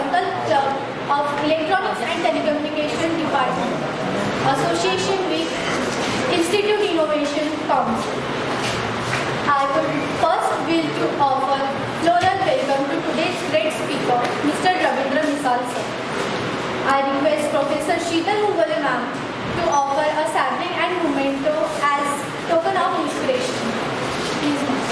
Sankalp Club of Electronics and Telecommunication Department, association with Institute Innovation Council. I would first will to offer floral welcome to today's great speaker, Mr. Ravindra Misal sir. I request Professor Sheetal Mugale ma'am to offer a sapling and memento as token of inspiration. Please ma'am.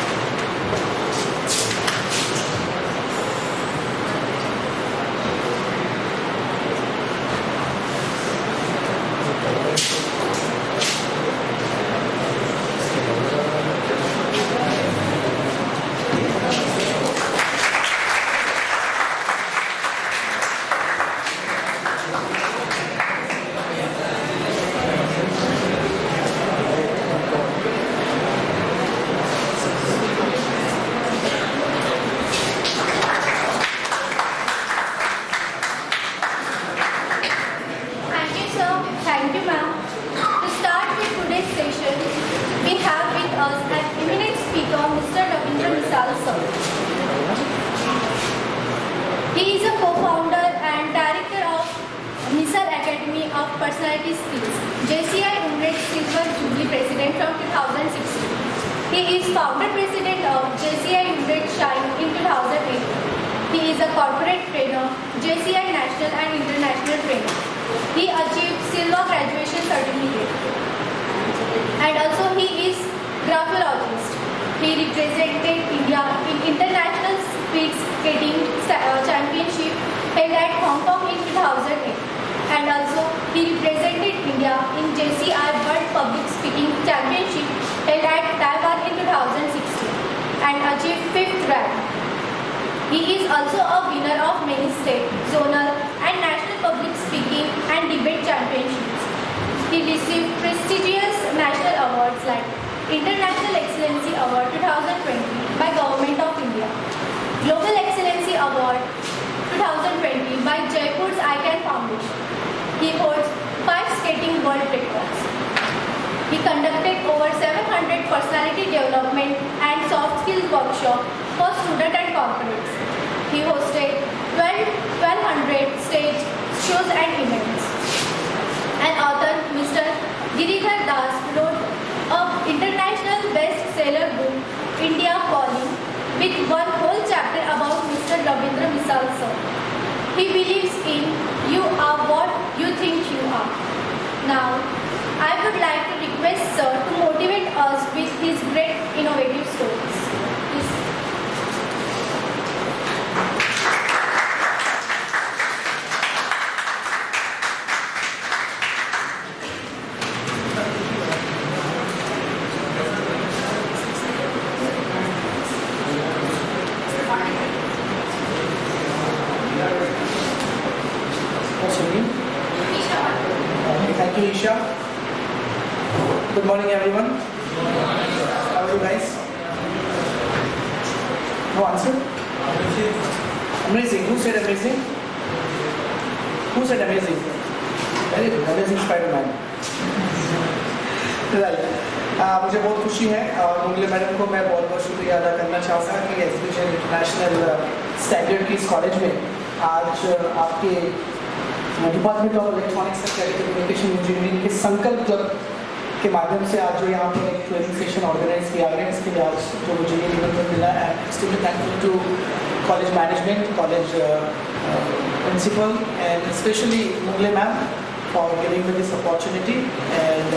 Personality Skills, JCI Umred Silver Jubilee President from 2016. He is founder president of JCI Umred Shine in 2008. He is a corporate trainer, JCI National and International Trainer. He achieved silver graduation certificate. And also he is graphologist. He represented India in International Speed Skating Championship held at Hong Kong in 2008. And also he represented India in JCI World Public Speaking Championship held at Taiwan in 2016 and achieved 5th rank. He is also a winner of many state, zonal and national public speaking and debate championships. He received prestigious national awards like International Excellency Award 2020 by Government of India, Global Excellency Award 2020 by Jaipur's ICANN Foundation. He holds 5 skating world records. He conducted over 700 personality development and soft skills workshops for students and corporates. He hosted 1200 stage shows and events. An author, Mr. Giridhar Das, wrote an international bestseller book, India Calling, with one whole chapter about Mr. Ravindra Misal sir. He believes in you are what you think you are. Now, I would like to request sir to motivate us with his great innovative stories. Please. Thank you, Isha. Good morning, everyone. How are you guys? No answer? Amazing. Who said amazing? Who said amazing? Very good. Amazing Spider-Man. Right. मुझे बहुत खुशी है और Mughal e madam को मैं बहुत बहुत शुक्रिया अदा करना चाहूँगा कि एजुकेशन इंटरनेशनल स्टैंडर्ड की इस कॉलेज में आज आपके department of electronics and telecommunication engineering के संकल्प क्लब के माध्यम से आज जो यहाँ पर एक ट्रेनिंग सेशन ऑर्गेनाइज किया गया इसके लिए आज जो मुझे ये निमंत्रण मिला है extremely thankful to college management college principal and specially Mugle ma'am for giving me this opportunity and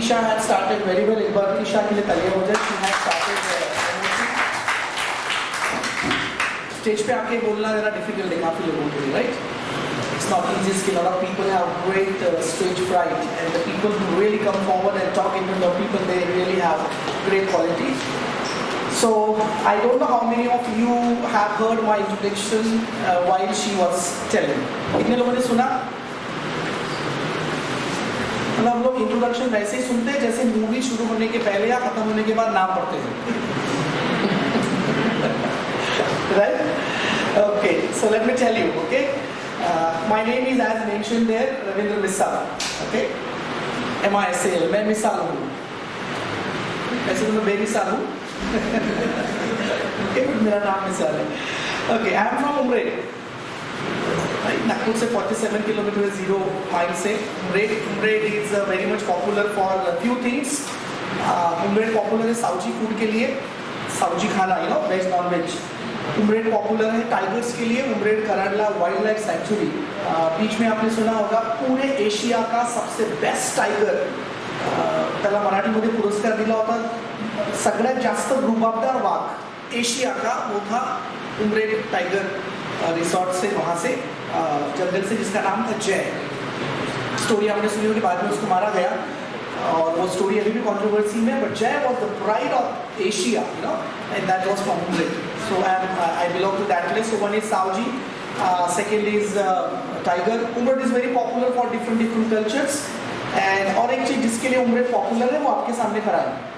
Isha had started very well एक बार ईशा के लिए तालियां हो जाए शी हैड स्टार्टेड स्टेज पे आके बोलना ज़रा डिफिकल्ट है काफ़ी लोगों के लिए right It's not easy skill. A lot of people have great stage fright, and the people who really come forward and talk in front of people, they really have great qualities. So I don't know how many of you have heard my introduction while she was telling. कितने लोगों ने सुना? मतलब हम लोग introduction वैसे ही सुनते हैं जैसे मूवी शुरू होने के पहले या खत्म होने के बाद नाम पढ़ते हैं. Right? Okay. So let me tell you. Okay. My name is, as mentioned there, Ravindra Misal. Okay? M-I-S-A-L. मैं मिसाल हूँ. ऐसे तो मैं बेमिसाल हूँ. Okay, मेरा नाम मिसाल है. Okay, I am from Umred. Nagpur से 47 किलोमीटर 0 माइल से Umred is very much popular for few things. Umred popular है साउजी फूड के लिए, साउजी खाना, you know, veg non veg. Umred popular है टाइगर्स के लिए. Umred Karhandla wildlife sanctuary, बीच में आपने सुना होगा पूरे एशिया का सबसे बेस्ट टायगर, त्याला मराठीमध्ये पुरस्कार दिला होता सगळ्यात जास्त रुबाबदार वाघ एशिया का, वो था उमरेड टाइगर रिसोर्ट से, वहाँ से जंगल से, जिसका नाम था जय. स्टोरी आपने सुनी होगी, बाद में उसको मारा गया और वो स्टोरी अभी भी कंट्रोवर्सी में, but Jai was the pride of Asia, you know, and that was from Umred. So I belong to that place. So one is Saoji, second is tiger. Umred is very popular for different cultures. And और एक चीज जिसके लिए Umred popular है वो आपके सामने खड़ा है.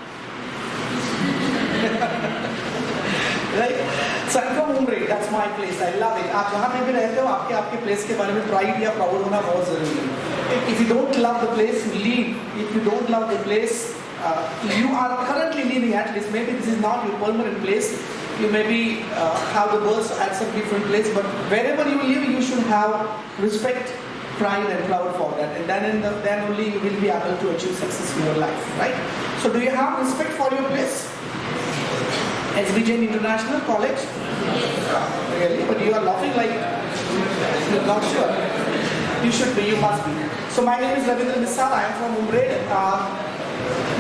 Right? So I'm from Umred, that's my place, I love it. आप जहाँ पे भी रहते हो आपके आपके प्लेस के बारे में प्राइड या प्राउड होना बहुत ज़रूरी है. If you don't love the place, leave. If you don't love the place, you are currently living at least, maybe this is not your permanent place, you maybe have the birth at some different place, but wherever you live, you should have respect, pride and proud for that, and then only you will be able to achieve success in your life, right? So do you have respect for your place? SBJ International College? Really? But you are laughing like you're not sure. You should be, you must be. So my name is Ravindra Misal, I am from Umred.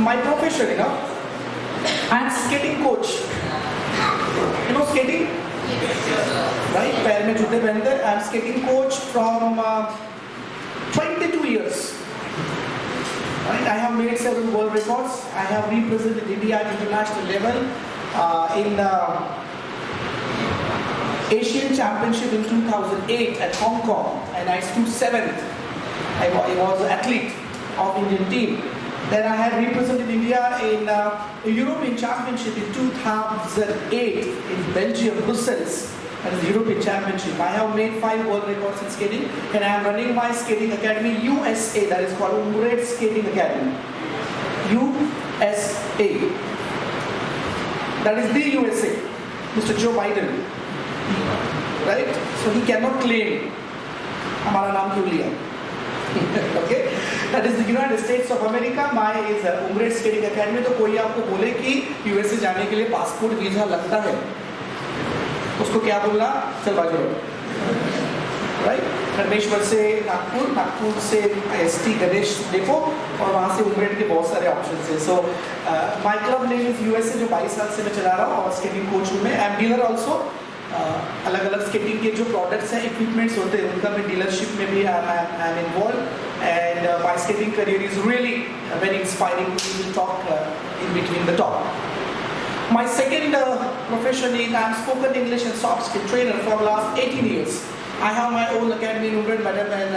My profession, you know, I am skating coach. You know skating? Right? पैर में जूते पहनते हैं. I am skating coach from 22 years. Right? I have made several world records. I have represented India at international level. In Asian Championship in 2008 at Hong Kong, and I stood 7th. I was an athlete of Indian team. Then I had represented India in European Championship in 2008 in Belgium, Brussels, and the European Championship. I have made 5 world records in skating, and I am running my skating academy USA, that is called Umred Skating Academy. USA. That is the USA, Mr. Joe Biden, right? So he cannot claim हमारा नाम क्यों लिया. Okay, that is the United States of America. My is Umred Skating Academy. तो कोई आपको बोले कि USA जाने के लिए पासपोर्ट वीजा लगता है, उसको क्या बोलना? चल बाजू रहो. Right? धर्मेश्वर से नागपुर, नागपुर से ST गणेश डेपो, और वहाँ से उमरेड के बहुत सारे ऑप्शन है. So my club name is USA, जो 22 साल से मैं चला रहा हूँ, और स्केटिंग कोच हूँ मैं. I am dealer also. अलग अलग स्केटिंग के जो प्रोडक्ट्स हैं, इक्विपमेंट्स होते हैं, उनका मैं डीलरशिप में भी I am involve. And my skating career is really very inspiring. We will talk in between the talk. My second profession is I am spoken English and soft skill trainer for last 18 years. I have my own academy in Umred, better than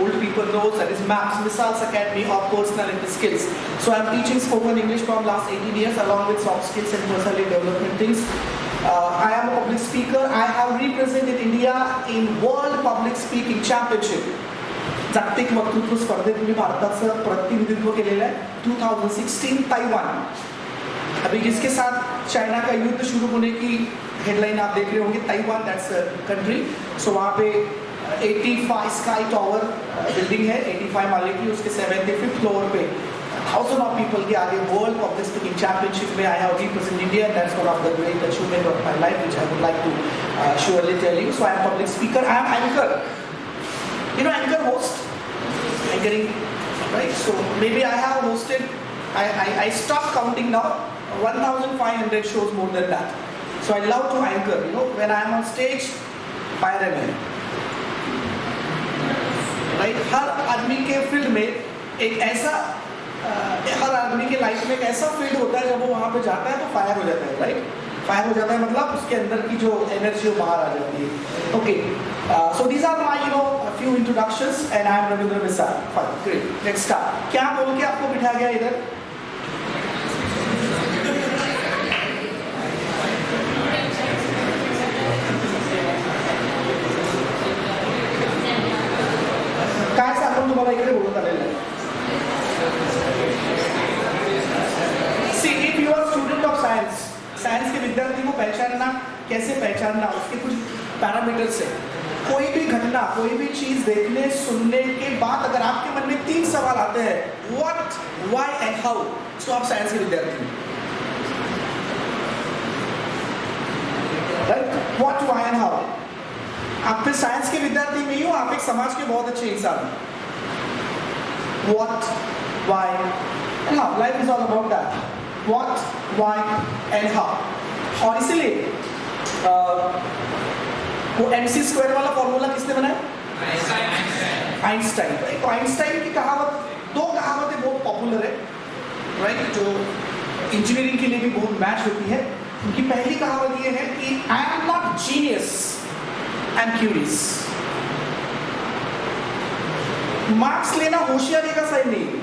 old people know, that is MAPS, Misal's Academy of Personality Skills. So I am teaching spoken English from last 18 years along with soft skills and personality development things. I am a public speaker. I have represented India in World Public Speaking Championship. जागतिक वक्तृत्व स्पर्धेत मी भारताचं प्रतिनिधित्व केलेलं आहे. 2016 Taiwan. अभी जिसके साथ चाइना का युद्ध शुरू होने की हेडलाइन आप देख रहे होंगे, ताइवान, दैट्स कंट्री. सो वहाँ पे 85 स्काई टावर बिल्डिंग है, 85 माले की, उसके 75th फ्लोर पे 1000 ऑफ पीपल के आगे वर्ल्ड पब्लिक स्पीकिंग चैंपियनशिप में I have represent India. That's one of the great achievement of my life which I would like to surely tell you. So I am public speaker. I am anchor, you know, anchor host, anchoring, right? So maybe I have hosted, I stopped counting now, 1500 shows, more than that. So I love to anchor, you know, when I am on stage, fire and air, right? हर आदमी के field में एक ऐसा हर आदमी के life में एक ऐसा फील्ड होता है, जब वो वहाँ पे जाता है तो फायर हो जाता है, राइट? फायर हो जाता है मतलब उसके अंदर की जो एनर्जी वो बाहर आ जाती है. Okay, so these are my, you know, few introductions, and I am Ravindra Misal. Fine, great, let's start. क्या बोल के आपको बिठा गया इधर? काय सांगून तुम्हाला इकडे बोलत आलेलं आहे? See, if you are student of science के विद्यार्थी को पहचानना, कैसे पहचानना, उसके कुछ पैरामीटर्स हैं. कोई भी घटना, कोई भी चीज देखने सुनने के बाद अगर आपके मन में 3 सवाल आते हैं, व्हाट, व्हाई एंड हाउ, तो आप साइंस के विद्यार्थी हैं। Right, what, why and how. आप फिर साइंस के विद्यार्थी नहीं हो, आप एक समाज के बहुत अच्छे इंसान हैं। What, why and how, life is all about that, what, why and how. और इसीलिए वो MC स्क्वायर वाला फॉर्मूला किसने बनाया? आइंस्टाइन। तो आइंस्टाइन की कहावत, 2 कहावतें बहुत पॉपुलर है, राइट, जो इंजीनियरिंग के लिए भी बहुत मैच होती है। उनकी पहली कहावत ये है कि I am not genius, I am curious. Marks लेना होशियारी का साइन नहीं है।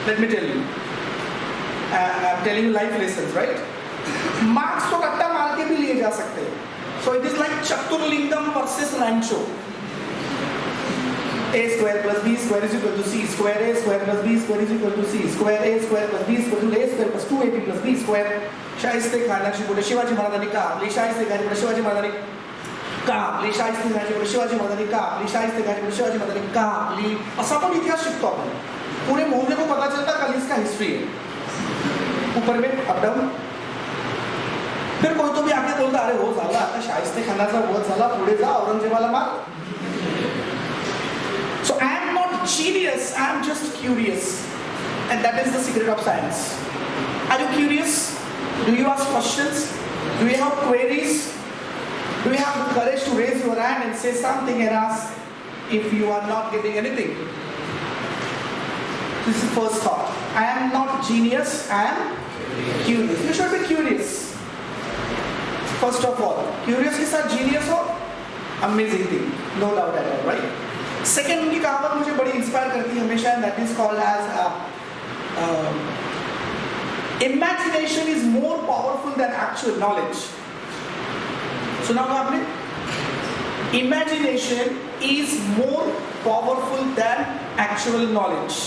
Let me tell you, I am telling you life lessons, right. Marks तो रट्टा मार के भी लिए जा सकते हैं। So it is like Chaturlingam versus Rancho. A square plus B square is equal to C square, A square plus B square is equal to C square, A square plus B square to A square plus 2AB plus B square. Shaista खानाची पुढे शिवाजी महाराजांनी का आपली, शाहिस्ते खानाची पुढे शिवाजी महाराजांनी का आपली, शाहिस्ते खानाची पुढे शिवाजी महाराजांनी का आपली, शाहिस्ते खानाची पुढे शिवाजी महाराजांनी का आपली, असा पण इतिहास शिकतो आपण। पूरे मोहल्ले को पता चलता कल इसका हिस्ट्री है, ऊपर में अप डाउन। फिर कोई तो भी आके बोलता अरे हो झाला, आता शाहिस्ते खानाचा वध झाला, पुढे जा औरंगजेबाला मार। So I am not genius, I am just curious, and that is the secret of science. Are you curious? Do you ask questions? Do you have queries? Do you have the courage to raise your hand and say something and ask if you are not getting anything? This is the first thought. I am not genius, I am curious. You should be curious. First of all, curious के साथ genius हो, amazing thing, no doubt at all, right? Second, उनकी कहावत मुझे बड़ी inspire करती है हमेशा, and that is called as imagination is more powerful than actual knowledge. सुना होगा आपने? Imagination is more powerful than actual knowledge,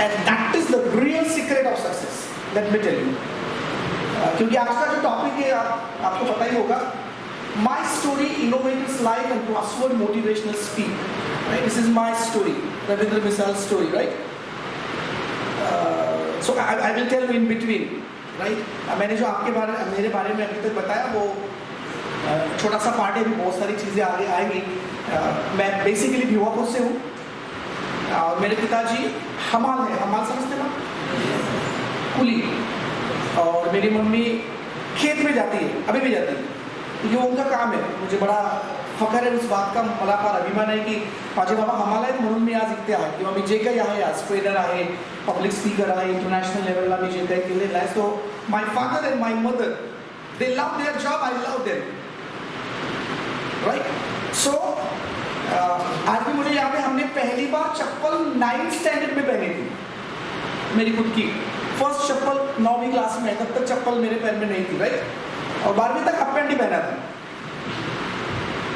and that is the real secret of success. Let me tell you. क्योंकि आज का जो topic है आपको पता ही होगा, my story, innovative life and trustworthy motivational speak, right, this is my story, Ravindra Misal story, right. So I will tell you in between, right. मैंने जो आपके मेरे बारे में अभी तक बताया वो छोटा सा पार्ट है, भी बहुत सारी चीज़ें आगे आएंगी। मैं बेसिकली भिवापुर से हूँ, और मेरे पिताजी हमाल है, हमाल समझते ना, कुली, और मेरी मम्मी खेत में जाती है, अभी भी जाती है, ये उनका काम है। मुझे बड़ा फखर आहे उस बात का, मला फार अभिमान आहे की माझे बाबा आम्हाला आहेत म्हणून मी आज इथे आहे, किंवा मी जे काही आहे आज ट्रेनर आहे, पब्लिक स्पीकर आहे, इंटरनॅशनल लेवलला मी जे काही केलेलं आहे। So my father and my mother, they love their job, I love them, right. So आज भी मुझे याद है, हमने पहली बार चप्पल 9th स्टैंडर्ड में पहनी थी, मेरी खुद की फर्स्ट चप्पल 9वीं क्लास में, तब तक चप्पल मेरे पैर में नहीं थी, राइट। और 12वीं तक हाफ पैंट ही पहना था,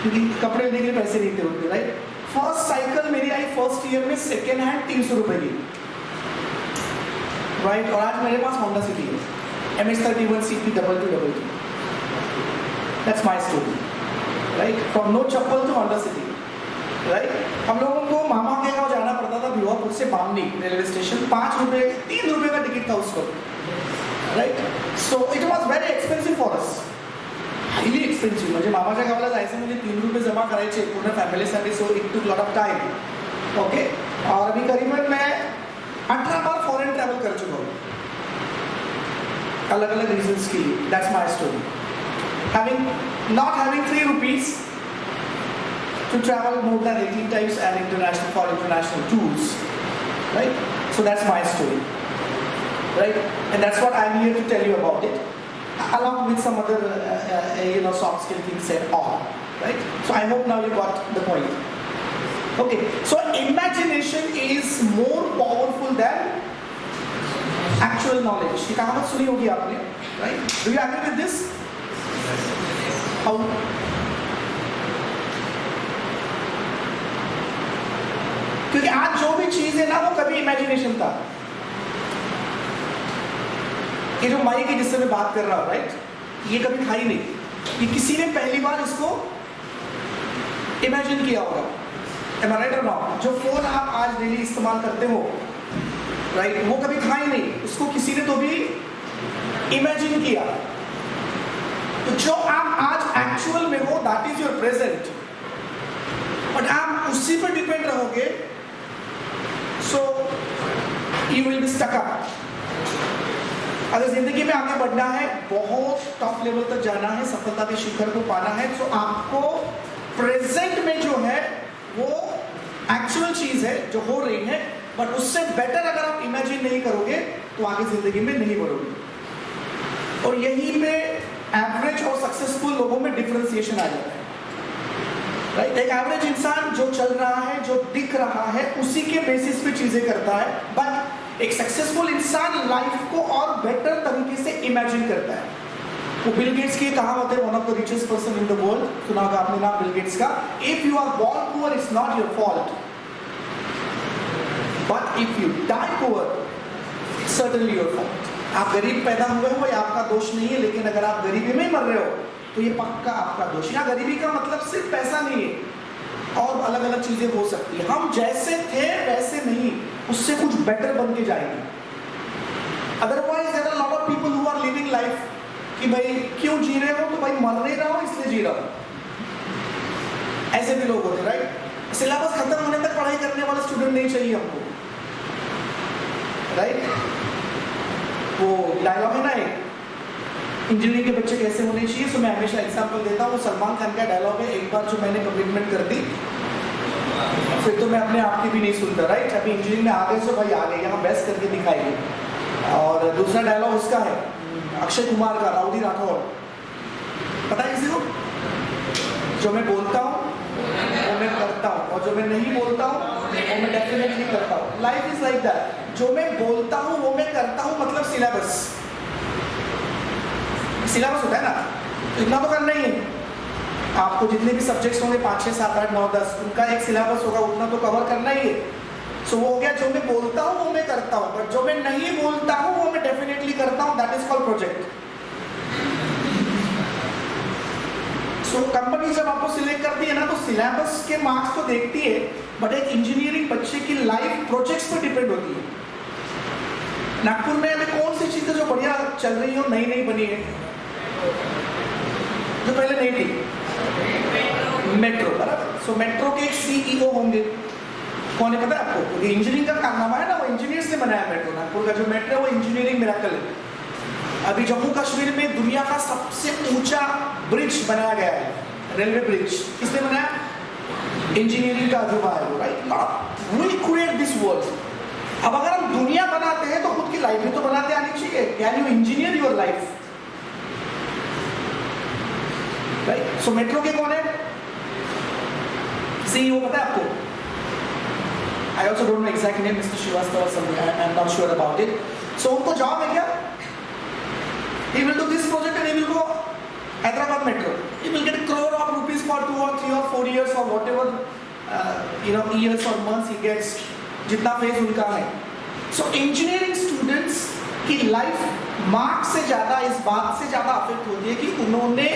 क्योंकि कपड़े लेने के लिए पैसे नहीं थे उनके, राइट। फर्स्ट साइकिल मेरी आई फर्स्ट ईयर में, सेकेंड हैंड 300 रुपए की, राइट। और आज मेरे पास होंडा सिटी है, MS31 CP 2222, that's my story, right, from no chappal to Honda City, right. हम लोगों को मामा के गाँव जाना पड़ता था, भिवापुर से बामनी रेलवे स्टेशन, 5 रुपये 3 रुपये का टिकट था उसको, right. So it was very expensive for us, highly expensive. म्हणजे मामाच्या गावाला जायचं म्हणजे 3 रुपये जमा करायचे पूर्ण फॅमिलीसाठी, so it took lot of time, okay. और अभी करीबन मैं 18 बार फॉरेन ट्रैवल कर चुका हूँ, अलग अलग रीजन्स के लिए। That's my story, not having 3 rupees to travel more than 18 times and for international tours, right? So that's my story, right? And that's what I'm here to tell you about it, along with some other soft skill things and all, right? So I hope now you got the point. Okay, so imagination is more powerful than actual knowledge. ये कहावत सुनी होगी आपने, right? Do you agree with this? How? क्योंकि आज जो भी चीज है ना, वो कभी इमेजिनेशन था। ये जो माइक है जिससे मैं बात कर रहा हूं, राइट, ये कभी था ही नहीं, ये किसी ने पहली बार इसको इमेजिन किया होगा, am I right or not? जो फोन आप आज डेली इस्तेमाल करते हो, राइट, वो कभी था ही नहीं, उसको किसी ने तो भी इमेजिन किया। तो जो आप आज एक्चुअल में हो, that is your present, but आप उसी पर डिपेंड रहोगे, so you will be stuck up. अगर जिंदगी में आगे बढ़ना है, बहुत टॉप लेवल तक जाना है, सफलता के शिखर को पाना है, तो आपको प्रेजेंट में जो है वो एक्चुअल चीज है जो हो रही है, बट उससे बेटर अगर आप इमेजिन नहीं करोगे तो आगे जिंदगी में नहीं बढ़ोगे। और यहीं पे एवरेज और सक्सेसफुल लोगों में डिफरेंशिएशन आ जाता है, राइट। एक एवरेज इंसान जो चल रहा है, जो दिख रहा है, उसी के बेसिस पे चीजें करता है, बट एक सक्सेसफुल इंसान लाइफ को और बेटर तरीके से इमेजिन करता है। वो बिल गेट्स की कहावत है, one of the richest person in the world, सुना होगा आपने नाम बिल गेट्स का, if you are born poor it's not your fault, but if you die poor certainly your fault. आप गरीब पैदा हुए हो ये आपका दोष नहीं है, लेकिन अगर आप गरीबी में ही मर रहे हो तो ये पक्का आपका दोष। यहाँ गरीबी का मतलब सिर्फ पैसा नहीं है, और अलग अलग चीजें हो सकती है। हम जैसे थे वैसे नहीं, उससे कुछ बेटर बन के जाएंगे। Otherwise there are lot of people who are living life कि भाई क्यों जी रहे हो, तो भाई मर नहीं रहा हो इसलिए जी रहा हूं, ऐसे भी लोग होते, राइट। सिलेबस खत्म होने तक पढ़ाई करने वाला स्टूडेंट नहीं चाहिए हमको, राइट। वो डायलॉग है ना एक, इंजीनियरिंग के बच्चे कैसे होने चाहिए, तो मैं हमेशा एग्जांपल देता हूँ, सलमान खान का डायलॉग है, एक बार जो मैंने कमिटमेंट कर दी फिर तो मैं अपने आप की भी नहीं सुनता, राइट। अभी इंजीनियरिंग में आ गए तो भाई आ गए, यहाँ बेस्ट करके दिखाएंगे। और दूसरा डायलॉग उसका है अक्षय कुमार का, राउडी राठौड़, पता है किसी को, जो मैं बोलता हूँ वो मैं करता हूँ, और जो मैं नहीं बोलता हूँ वो मैं डेफिनेटली करता हूँ। लाइफ इज लाइक दैट, जो मैं बोलता हूँ वो मैं करता हूँ, मतलब सिलेबस होता है ना, इतना तो करना ही है। आपको जितने भी सब्जेक्ट्स होंगे 5, 6, 7, 8, 9, 10, उनका एक सिलेबस होगा, उतना तो कवर करना ही है। सो वो हो गया, जो मैं बोलता हूँ वो मैं करता हूँ, बट जो मैं नहीं बोलता हूँ वो मैं डेफिनेटली करता हूँ, that is called project. So company जब आपको सिलेक्ट करती है ना, तो सिलेबस के मार्क्स तो देखती है, बट एक इंजीनियरिंग बच्चे की लाइफ प्रोजेक्ट्स पर डिपेंड होती है। नागपुर में अभी कौन सी चीजें जो बढ़िया चल रही हो, नई नई बनी है, जो पहले नहीं थी, मेट्रो, बराबर। सो मेट्रो के सीईओ होंगे, कौन है पता है आपको? ये इंजीनियरिंग का कारनामा है ना, वो इंजीनियर्स ने बनाया मेट्रो। नागपुर का जो मेट्रो है वो इंजीनियरिंग मिरेकल है। अभी जम्मू कश्मीर में दुनिया का सबसे ऊंचा ब्रिज बनाया गया है, रेलवे ब्रिज, किसने बनाया? इंजीनियरिंग का अजूबा है वो, right. We create this world. अब अगर हम दुनिया बनाते हैं तो खुद की लाइफ भी तो बनाते आनी चाहिए। Can you engineer your life, right. So metro के कौन है सीईओ, पता है आपको? I also don't know exact name, Mr. Srivastava or something. I'm not sure about it. So उनको जॉब है क्या? He will do this project and he will go Hyderabad Metro. He will get a crore of rupees for 2 or 3 or 4 years or whatever years or months he gets, जितना phase उनका है। So engineering students की life marks से ज्यादा इस बात से ज्यादा अफेक्ट होती है कि उन्होंने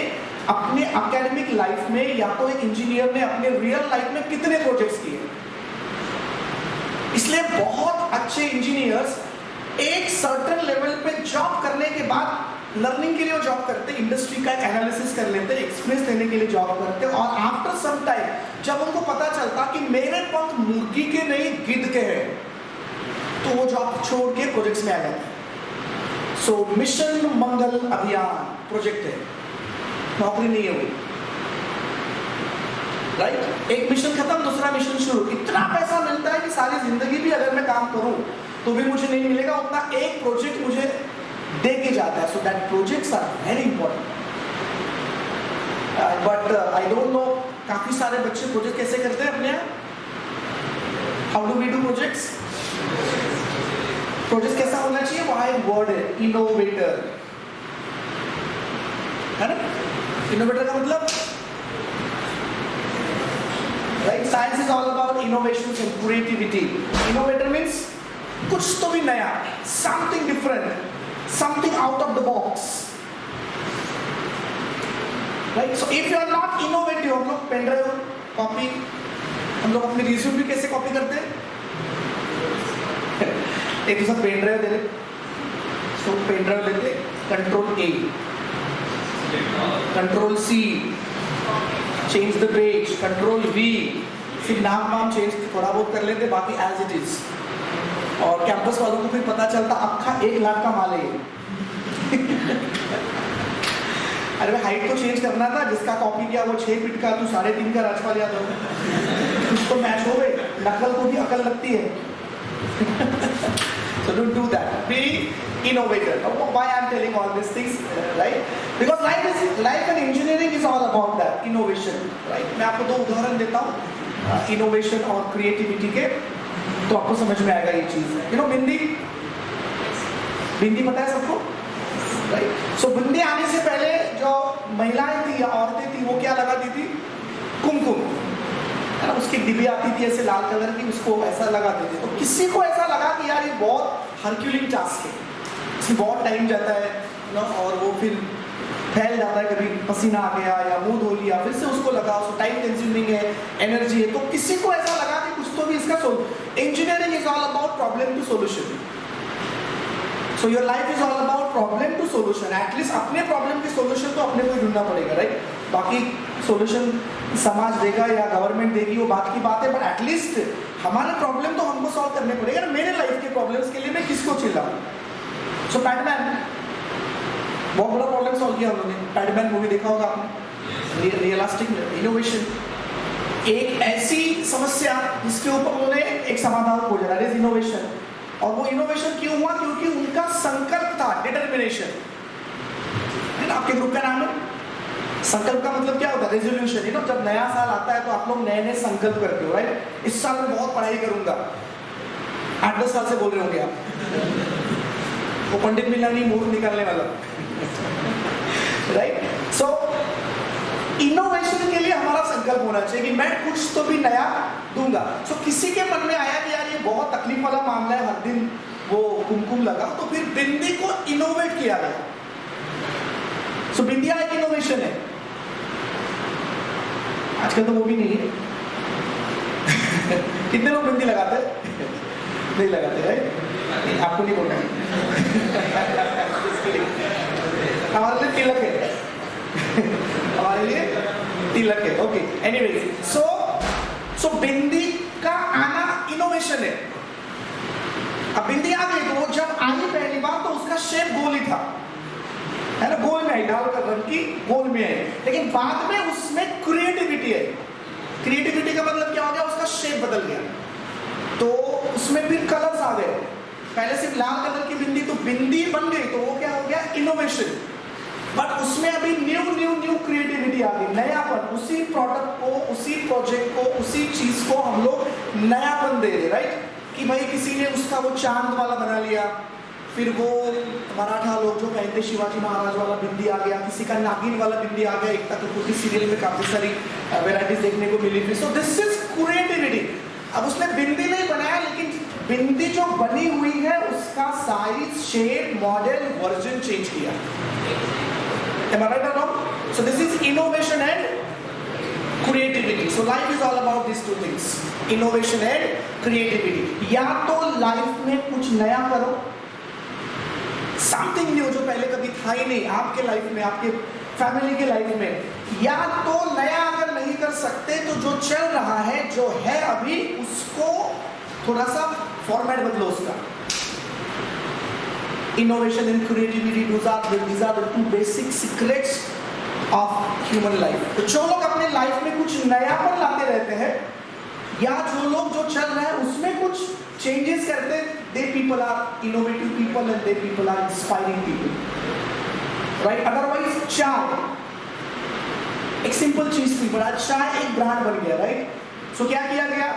अपने एकेडमिक लाइफ में या तो एक इंजीनियर ने अपने रियल लाइफ में कितने प्रोजेक्ट्स किए। इसलिए बहुत अच्छे इंजीनियर्स एक सर्टेन लेवल पे जॉब करने के बाद लर्निंग के लिए जॉब करते, इंडस्ट्री का एनालिसिस कर लेते, एक्सपीरियंस लेने के लिए जॉब करते, और आफ्टर सम टाइम जब उनको पता चलता कि मेरे पंख मुर्गी के नहीं गिद्ध के हैं, तो वो जॉब छोड़ के प्रोजेक्ट्स में आ जाते हैं। सो मिशन मंगल अभियान प्रोजेक्ट है, नौकरी नहीं है वो, राइट। एक मिशन खत्म, दूसरा मिशन शुरू। इतना पैसा मिलता है कि सारी जिंदगी भी अगर मैं काम करूं तो भी मुझे नहीं मिलेगा उतना, एक प्रोजेक्ट मुझे दे के जाता है। So that projects are very important. But I don't know काफी सारे बच्चे प्रोजेक्ट कैसे करते हैं अपने यहाँ। How do we do projects? Project कैसा होना चाहिए? वहां एक वर्ड है, इनोवेटर, है ना। इनोवेटर का मतलब, right, science is all about innovation and creativity. Innovator means कुछ तो भी नया, something different, something out of the box, right. So if you are not innovative, हम लोग पेन ड्राइव, कॉपी, हम लोग अपने रिज्यूम भी कैसे कॉपी करते हैं? एक दूसरा पेन ड्राइव दे दे, तो पेन ड्राइव लेते, control A, control C, change the page, control V, फिर नाम वाम चेंज थोड़ा बहुत कर लेते, बाकी एज इट इज। और कैंपस वालों को फिर पता चलता अक्खा 1 लाख का माल है। अरे भाई हाइट तो चेंज करना था, जिसका कॉपी किया वो 6 फीट का, तू 3.5 का राजपाल यादव, कुछ तो मैच हो गए, नकल को भी अकल लगती है। So don't do that. Be innovator. Why I'm telling all these things, right? Because life and engineering is all about that innovation, right? मैं आपको 2 उदाहरण देता हूँ, innovation और creativity के, तो आपको समझ में आएगा ये चीज़। You know बिंदी पता है सबको, right? So बिंदी आने से पहले जो महिलाएं थी या औरतें थी वो क्या लगाती थी? कुमकुम, है ना, उसकी डिब्बी आती थी ऐसे लाल कलर की, उसको ऐसा लगाते थे। तो किसी को ऐसा लगा कि यार ये बहुत हरक्यूलिंग टास्क है, इसमें बहुत टाइम जाता है ना, और वो फिर फैल जाता है, कभी पसीना आ गया या मुंह धो लिया, फिर से उसको लगा, उसको टाइम कंज्यूमिंग है, एनर्जी है। तो किसी को ऐसा लगा कि कुछ तो भी इसका engineering is all about problem to solution. So your life is all about problem to solution. At least अपने प्रॉब्लम के सोल्यूशन तो अपने को ही ढूंढना पड़ेगा, राइट? बाकी सोल्यूशन समाज देगा या गवर्नमेंट देगी वो बात की बात है, बट एटलीस्ट हमारे प्रॉब्लम तो हमको सॉल्व करने पड़ेगा ना। मेरे लाइफ के प्रॉब्लम्स के लिए मैं किसको चिल्लाऊं? सो पैडमैन बहुत बड़ा प्रॉब्लम सॉल्व किया उन्होंने। पैडमैन मूवी देखा होगा आपने, रियलिस्टिक इनोवेशन, एक ऐसी समस्या जिसके ऊपर उन्होंने एक समाधान खोजा, दैट इज इनोवेशन। और वो इनोवेशन क्यों हुआ? क्योंकि उनका संकल्प था, डिटर्मिनेशन, है ना। आपके ग्रुप का नाम है? संकल्प का मतलब क्या होता है? रेजोल्यूशन। यू नो, जब नया साल आता है तो आप लोग नए नए संकल्प करते हो, राइट? इस साल मैं बहुत पढ़ाई करूंगा, 8-10 साल से बोल रहे होंगे आप, वो पंडित मिलानी मुंह निकालने वाला, राइट? सो इनोवेशन के लिए हमारा संकल्प होना चाहिए कि मैं कुछ तो भी नया दूंगा। सो किसी के मन में आया कि यार ये बहुत तकलीफ वाला मामला है, हर दिन वो कुमकुम लगा, तो फिर बिंदी को इनोवेट किया गया। सो बिंदिया एक इनोवेशन है। आजकल तो वो भी नहीं है। कितने लोग बिंदी लगाते हैं? नहीं लगाते, राइट? आपको नहीं बोलना। हमारे लिए तिलक है, हमारे लिए तिलक है। ओके, एनीवेज, सो बिंदी का आना इनोवेशन है। अब बिंदी आ गई तो जब आई पहली बार तो उसका शेप गोल ही था, है ना, गोल में आई, डालकर रंग की गोल में आई, लेकिन बाद में उसमें क्रिएटिविटी है। क्रिएटिविटी का मतलब क्या हो गया? उसका शेप बदल गया, तो उसमें फिर कलर्स आ गए। पहले सिर्फ लाल कलर की बिंदी, तो बिंदी बन गई, तो वो क्या हो गया? इनोवेशन। बट उसमें अभी न्यू क्रिएटिविटी आ गई, नयापन। उसी प्रोडक्ट को, उसी प्रोजेक्ट को, उसी चीज को हम लोग नयापन दे रहे, राइट? कि भाई किसी ने उसका वो चांद वाला बना लिया, फिर वो मराठा लोग जो पहनते शिवाजी महाराज वाला बिंदी आ गया, किसी का नागिन वाला बिंदी आ गया। एकता कपूर की सीरियल में काफी सारी वैरायटीज देखने को मिली थी। सो दिस इज क्रिएटिविटी। अब उसने बिंदी नहीं बनाया, लेकिन बिंदी जो बनी हुई है उसका size, shape, model, version change किया। Am I right or wrong? So this is innovation and creativity. So life is all about these 2 things, innovation and creativity. या तो लाइफ में कुछ नया करो, something new जो पहले कभी था ही नहीं आपके लाइफ में, आपके फैमिली के लाइफ में। या तो नया अगर नहीं कर सकते तो जो चल रहा है, जो है अभी, उसको थोड़ा सा फॉर्मेट बदलो उसका। Innovation and creativity, these are the 2 basic secrets of human life. तो जो लोग अपने लाइफ में कुछ नयापन लाते रहते हैं, या जो लोग जो चल रहे हैं उसमें कुछ चेंजेस करते हैं, they people are innovative people and they people are inspiring people, right? Otherwise चाय एक सिंपल चीज थी, बड़ा चाय एक ब्रांड बन गया, राइट? सो क्या किया गया?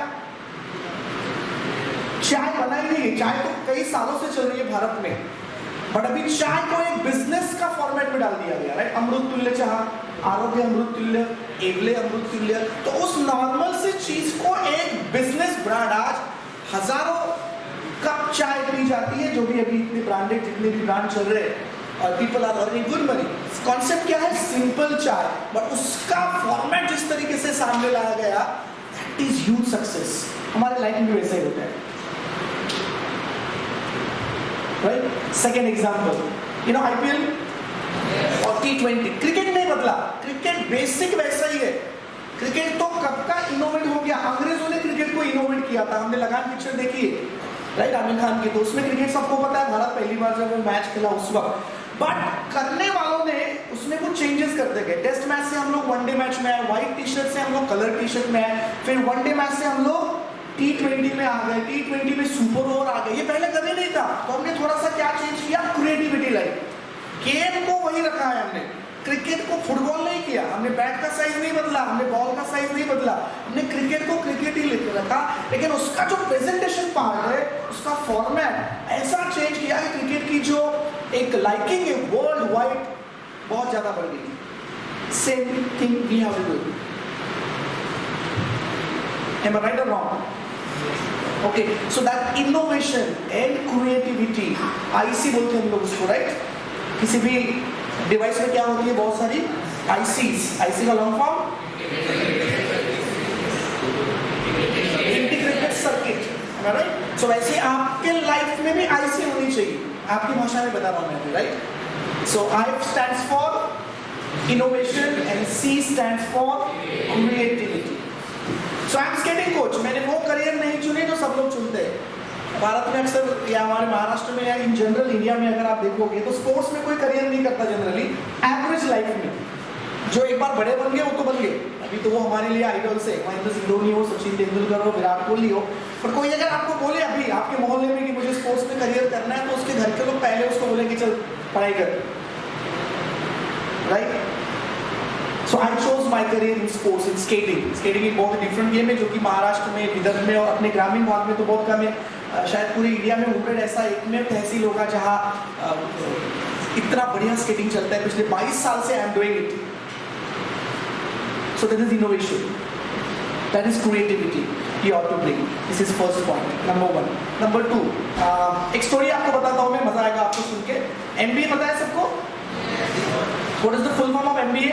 चाय बनाई नहीं, चाय तो कई सालों से चल रही है भारत में, बट अभी चाय को एक बिजनेस का फॉर्मेट में डाल दिया गया, राइट? अमृत तुल्य चाह, आरोग्य अमृत तुल्य, एवले अमृत तुल्य। तो उस नॉर्मल से चीज को एक बिजनेस ब्रांड, आज हजारों कप चाय पी जाती है, जो भी अभी इतने ब्रांडेड, जितने भी ब्रांड चल रहे हैं, और people are earning good money. Concept क्या है? सिंपल चाय, बट उसका फॉर्मेट जिस तरीके से सामने लाया गया, दैट इज ह्यूज सक्सेस। हमारे लाइफ में भी वैसा ही होता है, right? Second example, you know IPL और T20, क्रिकेट नहीं बदला, क्रिकेट बेसिक वैसा ही है। क्रिकेट तो कब का इनोवेट हो गया, अंग्रेजों ने क्रिकेट को इनोवेट किया था। हमने लगान पिक्चर देखी है, राइट, आमिर खान की, तो उसमें क्रिकेट सबको पता है, भारत पहली बार जब वो मैच खेला उस वक्त, बट करने वालों ने उसमें कुछ चेंजेस करते गए। टेस्ट मैच से हम लोग वनडे मैच में आए, व्हाइट टी शर्ट से हम लोग कलर टी शर्ट में आए, फिर वनडे मैच से हम लोग T20 में आ गए, T20 में सुपर ओवर आ गए। ये पहले कभी नहीं था, तो हमने थोड़ा सा क्या चेंज किया, क्रिएटिविटी लाई, गेम को वही रखा है हमने, क्रिकेट को फुटबॉल नहीं किया, हमने बैट का साइज नहीं बदला, हमने बॉल का साइज नहीं बदला, हमने क्रिकेट को क्रिकेट ही लेके रखा, लेकिन उसका जो प्रेजेंटेशन पार्ट है, उसका फॉर्मेट ऐसा चेंज किया कि क्रिकेट की जो एक लाइकिंग है वर्ल्ड वाइड बहुत ज्यादा बढ़ गई। Same thing we have to do. Am I right or wrong? Okay, so that innovation and creativity, IC बोलते हैं हम लोग उसको, राइट? किसी भी डिवाइस में क्या होती है, बहुत सारी ICs, IC का long form integrated circuit, right? So वैसे आपके लाइफ में भी IC होनी चाहिए, आपकी भाषा में बता रहा हूँ मैं, right? So I stands for innovation and C stands for creativity. So I am skating coach, मैंने वो करियर नहीं चुने जो सब लोग चुनते हैं। भारत में अक्सर या हमारे महाराष्ट्र में या इन जनरल इंडिया में अगर आप देखोगे तो स्पोर्ट्स में कोई करियर नहीं करता जनरली, एवरेज लाइफ में। जो एक बार बड़े बन गए वो तो बन गए, अभी तो वो हमारे लिए आइडल्स है, महेंद्र सिंह धोनी हो, सचिन तेंदुलकर हो, विराट कोहली हो। पर कोई अगर आपको बोले अभी आपके मोहल्ले में कि मुझे स्पोर्ट्स में करियर करना है, तो उसके घर के लोग पहले उसको बोले कि चल पढ़ाई कर, right? So I chose my career in sports, in skating. Skating एक बहुत डिफरेंट गेम है जो कि महाराष्ट्र में, विदर्भ में और अपने ग्रामीण भाग में तो बहुत कम है। शायद पूरी इंडिया में मुंबई ऐसा एकमेव तहसील होगा जहाँ इतना बढ़िया स्केटिंग चलता है। पिछले 22 साल से I am doing it. So that is innovation. That is creativity. You ought to bring. This is first point. Number one. Number two. एक स्टोरी आपको बताता हूँ मैं, मजा आएगा आपको सुन के। MBA पता है सबको? What is the full form of MBA?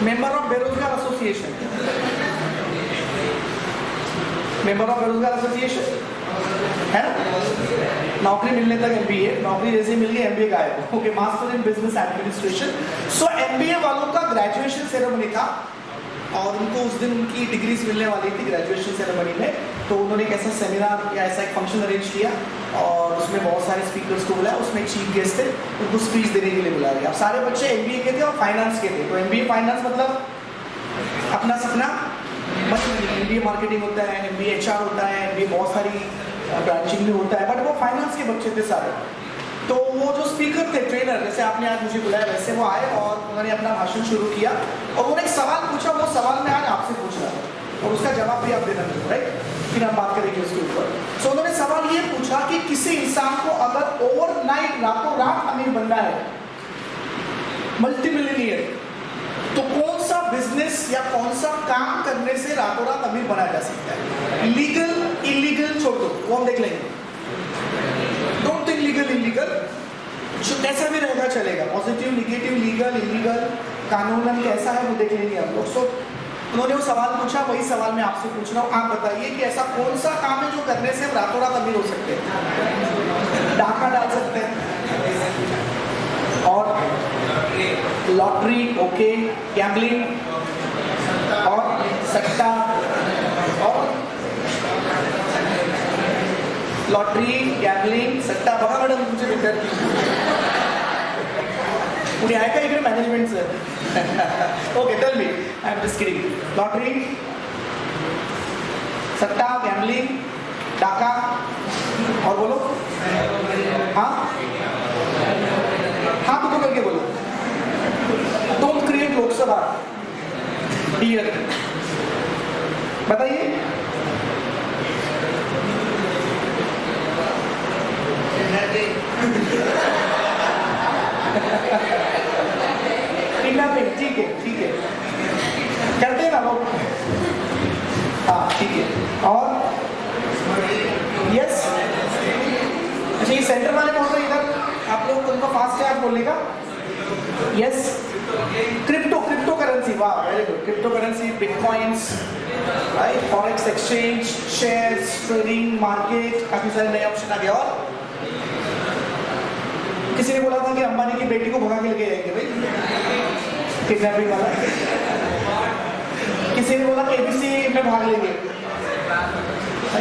Member of बेरोजगार एसोसिएशन, मेंबर ऑफ बेरोजगार एसोसिएशन है ना? नौकरी मिलने तक MBA, नौकरी जैसे मिल गई MBA गायब। Okay, master in business administration. So MBA वालों का ग्रेजुएशन सेरेमनी था और उनको उस दिन उनकी डिग्रीज मिलने वाली थी ग्रेजुएशन सेरेमनी में। तो उन्होंने एक ऐसा सेमिनार या ऐसा एक फंक्शन अरेंज किया और उसमें बहुत सारे स्पीकर्स को बुलाया। उसमें चीफ गेस्ट थे, उनको स्पीच देने के लिए बुलाया गया। अब सारे बच्चे MBA के थे और फाइनेंस के थे। तो MBA फाइनेंस मतलब अपना सपना, MBA मार्केटिंग होता है, MBA HR होता है, MBA बहुत सारी ब्रांचिंग में होता है, बट वो फाइनेंस के बच्चे थे सारे। तो वो जो स्पीकर थे, ट्रेनर, जैसे आपने आज मुझे बुलाया वैसे वो आए और उन्होंने अपना भाषण शुरू किया और उन्होंने एक सवाल पूछा। वो सवाल मैं आज आपसे पूछ रहा हूँ और उसका जवाब भी आप देना, राइट? फिर हम बात करेंगे उसके ऊपर। सो उन्होंने सवाल ये पूछा कि किसी इंसान को अगर ओवरनाइट, रातों रात अमीर बनना है, मल्टीमिलियनियर, तो कौन सा बिजनेस या कौन सा काम करने से रातों रात अमीर बना जा सकता है? लीगल इलीगल छोड़ दो, वो हम देख लेंगे। डोंट थिंक लीगल इलीगल, जो कैसा भी रहेगा चलेगा, पॉजिटिव निगेटिव लीगल इलीगल कानूनन कैसा है वो देख लेंगे हम लोग। सो उन्होंने वो सवाल पूछा, वही सवाल मैं आपसे पूछ रहा हूँ। आप बताइए कि ऐसा कौन सा काम है जो करने से हम रातों रात अमीर हो सकते हैं? डाका डाल सकते हैं और लॉटरी, ओके, गैम्बलिंग और सट्टा और लॉटरी, गैम्बलिंग, सट्टा। बघा मॅडम तुमचे विद्यार्थी पुढे आहे का इकडे मॅनेजमेंटचं? Okay, tell me, I am just kidding. Lottery, सट्टा, गैम्बलिंग, डाका और बोलो, हाँ हाँ तो करके बोलो। डोंट क्रिएट लोकसभा डियर, बताइए। ठीक है, ठीक है, करते हैं ना लोग, हाँ ठीक है। और यस, अच्छा ये सेंटर वाले बोल रहे इधर, आप लोग उनको फास्ट है आप बोलने का। Yes, crypto currency, wow, very good. Cryptocurrency, bitcoins, right? Forex exchange, shares, trading, market, काफी सारे नए ऑप्शन आ गए। और किसी ने बोला था कि अंबानी की बेटी को भगा के लेके जाएंगे भाई, किडनैपिंग वाला। किसी ने बोला केबीसी में भाग लेंगे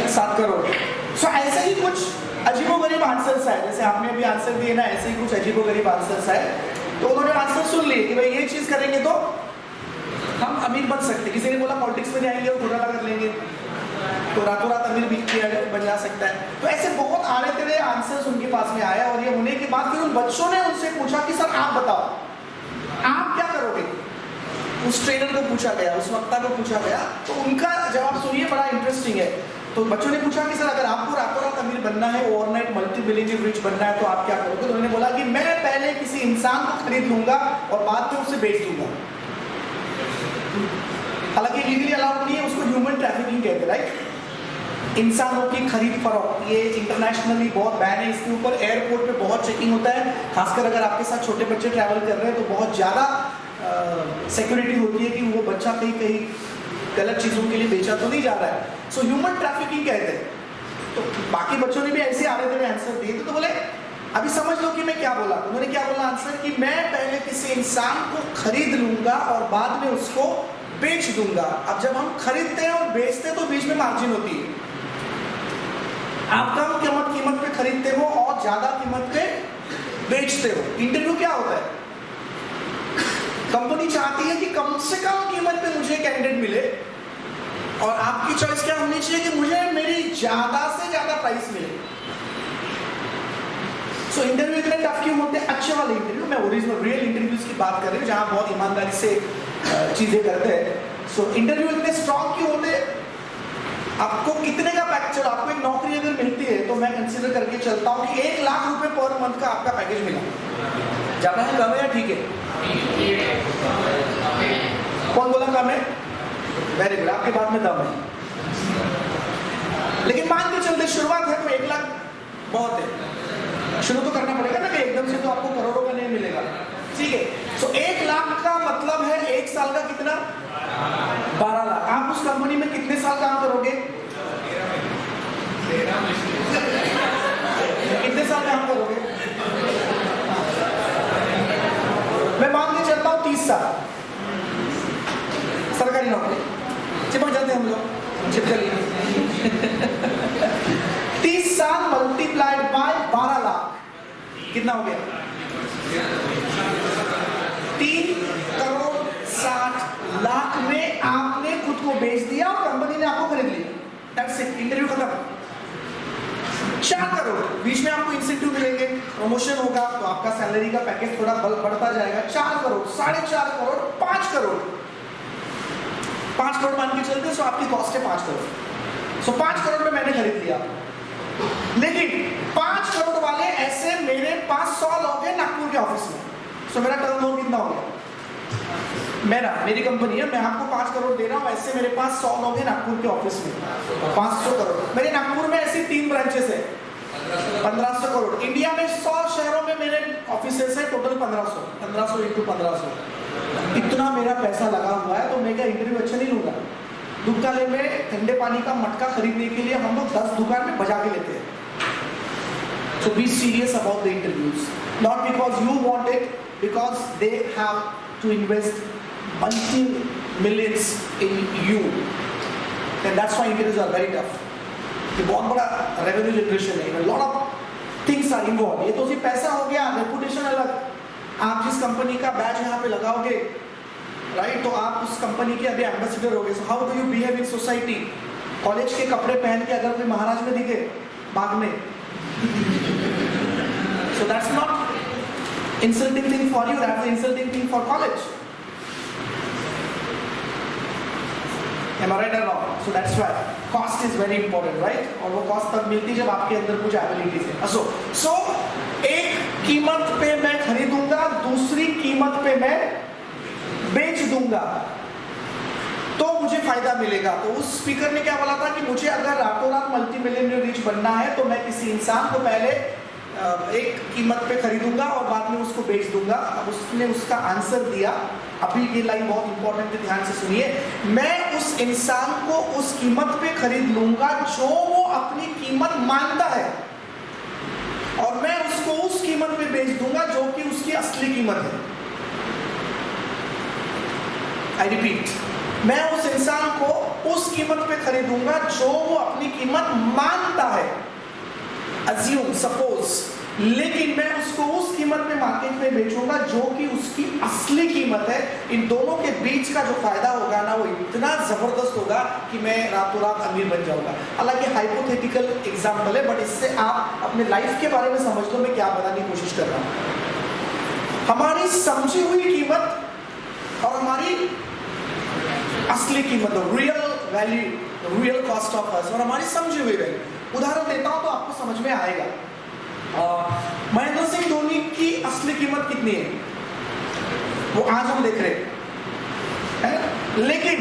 7 करोड़। सो ऐसे ही कुछ अजीबोगरीब आंसर्स है, जैसे आपने अभी आंसर दिए ना, ऐसे ही कुछ अजीबोगरीब आंसर्स है। तो उन्होंने आंसर सुन लिए कि भाई ये चीज करेंगे तो हम अमीर बन सकते। किसी ने बोला पॉलिटिक्स में जाएंगे और घोटाला कर लेंगे तो रातों रात अमीर भी बन जा सकता है। तो ऐसे बहुत आड़े टेढ़े आंसर्स उनके पास में आया, और ये होने के बाद फिर उन बच्चों ने उनसे पूछा कि सर आप बताओ आप क्या करोगे। उस ट्रेनर को पूछा गया, उस वक्ता को पूछा गया, तो उनका जवाब सुनिए, बड़ा इंटरेस्टिंग है। तो बच्चों ने पूछा कि सर अगर आपको रातों रात अमीर बनना है, ओवरनाइट मल्टी बिलियनियर रिच बनना है, तो आप क्या करोगे। तो उन्होंने बोला कि मैं पहले किसी इंसान को खरीद लूंगा और बाद में उसे बेच दूंगा। हालांकि लीगली अलाउड नहीं है, उसको ह्यूमन ट्रैफिकिंग कहते हैं, राइट। इंसानों की खरीद फरोख्त ये इंटरनेशनली बहुत बैन है। इसके ऊपर एयरपोर्ट पे बहुत चेकिंग होता है, खासकर अगर आपके साथ छोटे बच्चे ट्रैवल कर रहे हैं तो बहुत ज़्यादा सिक्योरिटी होती है कि वो बच्चा कहीं गलत चीज़ों के लिए बेचा तो नहीं जा रहा है। सो ह्यूमन ट्रैफिकिंग कहते हैं। तो बाकी बच्चों ने भी ऐसे आड़े टेढ़े आंसर दिए। तो बोले अभी समझ लो कि मैं क्या बोला। उन्होंने क्या बोला आंसर कि मैं पहले किसी इंसान को खरीद लूंगा और बाद में उसको बेच दूंगा। अब जब हम खरीदते हैं और बेचते हैं तो बीच में मार्जिन होती है। आप कम कीमत पे खरीदते हो और ज्यादा कीमत पे बेचते हो। इंटरव्यू क्या होता है, कंपनी चाहती है कि कम से कम कीमत पे मुझे कैंडिडेट मिले, और आपकी चॉइस क्या होनी चाहिए कि मुझे मेरी ज्यादा से ज्यादा प्राइस मिले। सो इंटरव्यू इतने टफ क्यों होते हैं? अच्छे वाले इंटरव्यू, मैं ओरिजिनल रियल इंटरव्यूज की बात कर रही हूँ जहां बहुत ईमानदारी से चीजें करते हैं। सो इंटरव्यू इतने स्ट्रॉन्ग क्यों होते हैं? आपको कितने का पैकेज, चलो आपको एक नौकरी अगर मिलती है तो मैं कंसीडर करके चलता हूँ कि 1 लाख रुपए पर मंथ का आपका पैकेज मिला, ज्यादा है कम है या ठीक है? कौन बोला कम है? वेरी गुड, आपके बात में दम है। लेकिन मान के चलते शुरुआत है तो 1 लाख बहुत है। शुरू तो करना पड़ेगा ना, कि एकदम से तो आपको करोड़ों का नहीं मिलेगा, ठीक है। तो 1 लाख का मतलब है 1 साल का कितना? 12 लाख। आप उस कंपनी में कितने साल काम करोगे? कितने साल काम करोगे? मैं मान के चलता हूँ 30 साल सरकारी नौकरी। चिपक जाते हैं हम लोग, चिपक 30 साल मल्टीप्लाइड बाय 12 लाख कितना हो गया? 3 करोड़ 60 लाख में आपने खुद को बेच दिया और कंपनी ने आपको खरीद लिया। दैट्स इट, इंटरव्यू खत्म। 4 करोड़, बीच में आपको इंसेंटिव मिलेंगे, प्रमोशन होगा तो आपका सैलरी का पैकेज थोड़ा बढ़ता जाएगा। 4 करोड़, 4.5 करोड़, 5 करोड़, 5 करोड़ मान के चलते, सो आपकी कॉस्ट है 5 करोड़। सो 5 करोड़ में मैंने खरीद लिया। लेकिन 5 करोड़ वाले ऐसे मेरे पास 100 लोग हैं नागपुर के ऑफिस में। सो मेरा टर्नओवर कितना हो गया? मेरी कंपनी है, मैं आपको 5 करोड़ दे रहा हूँ, ऐसे मेरे पास 100 लोग हैं नागपुर के ऑफिस में, 500 करोड़। मेरे नागपुर में ऐसी 3 ब्रांचेस है, 1500 करोड़। इंडिया में 100 शहरों में मेरे ऑफिसेस है, टोटल 1500 इंटू 1500। इतना मेरा पैसा लगा हुआ है, तो मैं क्या इंटरव्यू अच्छा नहीं लूंगा? दुकाने में ठंडे पानी का मटका खरीदने के लिए हम लोग 10 दुकान में बजा के लेते हैं। So be serious about the interviews, not because you want it, because they have to invest multi-millions in you, and that's why interviews are very tough. ये बहुत बड़ा revenue generation है, a lot of things are involved. ये तो सिर्फ पैसा हो गया, reputation अलग। आप जिस कंपनी का बैच यहाँ पे लगाओगे, राइट, तो आप उस कंपनी के अभी एम्बेसडर हो गए। So how do you behave in society? College के कपड़े पहन के अगर कोई महाराज में दिखे बाग में, so that's not insulting thing for you, that's the insulting thing for college. Am I right or wrong? So that's why cost is very important, right? और वो cost तब मिलती है जब आपके अंदर कुछ abilities है। So एक कीमत पे मैं खरीदूंगा, दूसरी कीमत पे मैं बेच दूंगा, तो मुझे फायदा मिलेगा। तो उस स्पीकर ने क्या बोला था कि मुझे अगर रातों रात मल्टी मिलियनियर रिच बनना है तो मैं किसी इंसान को पहले एक कीमत पे खरीदूंगा और बाद में उसको बेच दूंगा। अब उसने उसका आंसर दिया, अभी ये लाइन बहुत इंपॉर्टेंट है, ध्यान से सुनिए। मैं उस इंसान को उस कीमत पे खरीद लूंगा जो वो अपनी कीमत मानता है, और मैं उसको उस कीमत पे बेच दूंगा जो कि उसकी असली कीमत है। आई रिपीट, मैं उस इंसान को उस कीमत पे खरीदूंगा जो वो अपनी कीमत मानता है, अज्यूम, सपोज, लेकिन मैं उसको उस कीमत पे मार्केट में बेचूंगा जो कि उसकी असली कीमत है। इन दोनों के बीच का जो फायदा होगा ना, वो इतना जबरदस्त होगा कि मैं रातों रात अमीर बन जाऊंगा। हालांकि हाइपोथेटिकल एग्जांपल है, बट इससे आप अपने लाइफ के बारे में समझ लो मैं क्या बताने की कोशिश कर रहा हूं। हमारी समझी हुई कीमत और हमारी असली कीमत, real value, real cost of us, और हमारी समझी हुई वैल्यू। उदाहरण देता हूं तो आपको समझ में आएगा। महेंद्र सिंह धोनी की असली कीमत कितनी है वो आज हम देख रहे हैं, लेकिन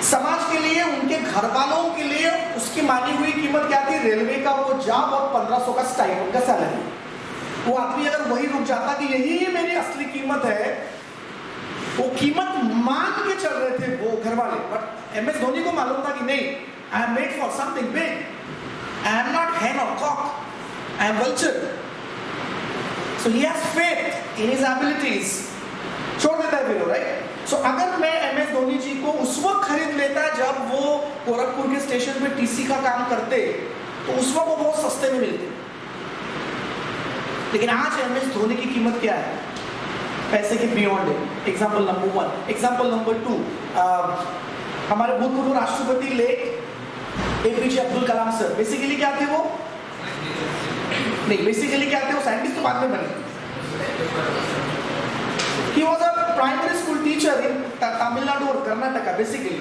समाज के लिए, उनके घर वालों के लिए उसकी मानी हुई कीमत क्या थी? रेलवे का वो जॉब और 1500 का स्टाइपेंड का सैलरी। वो आदमी अगर वही रुक जाता कि यही मेरी असली कीमत है, वो कीमत मान के चल रहे थे वो घर वाले, बट एमएस धोनी को मालूम था कि नहीं, I am made for something big, I am not hen or cock, I am vulture. So he has faith in his abilities. छोड़ देता है फिर, राइट? सो अगर मैं एमएस धोनी जी को उस वक्त खरीद लेता जब वो गोरखपुर के स्टेशन पे टीसी का काम करते, तो उस वक्त वो बहुत सस्ते में मिलते। लेकिन आज एमएस धोनी की कीमत क्या है? पैसे के बियॉन्ड है। Example number 1। एग्जाम्पल नंबर 2, हमारे भूतपूर्व राष्ट्रपति लेट एपीजे अब्दुल कलाम सर, बेसिकली क्या थे वो? नहीं, बेसिकली क्या थे वो? साइंटिस्ट तो बाद में बने। He was a primary school teacher in Tamil Nadu और कर्नाटका। बेसिकली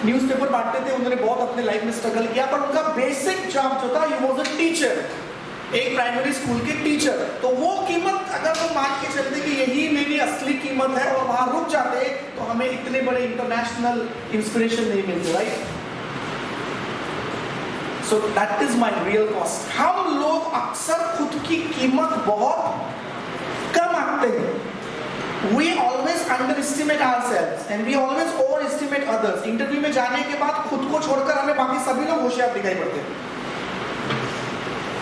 न्यूज़पेपर बांटते थे, उन्होंने बहुत अपने लाइफ में स्ट्रगल किया, पर उनका बेसिक जॉब जो था, he was a teacher, एक प्राइमरी स्कूल के टीचर। तो वो कीमत अगर वो मान के चलते कि यही मेरी असली कीमत है और वहां रुक जाते, तो हमें इतने बड़े इंटरनेशनल इंस्पिरेशन नहीं मिलते, right? So that is my real cost. हम लोग अक्सर खुद की कीमत बहुत कम आंकते हैं। We always underestimate ourselves and we always overestimate others. Interview में जाने के बाद खुद को छोड़कर हमें बाकी सभी लोग होशियार दिखाई पड़ते हैं,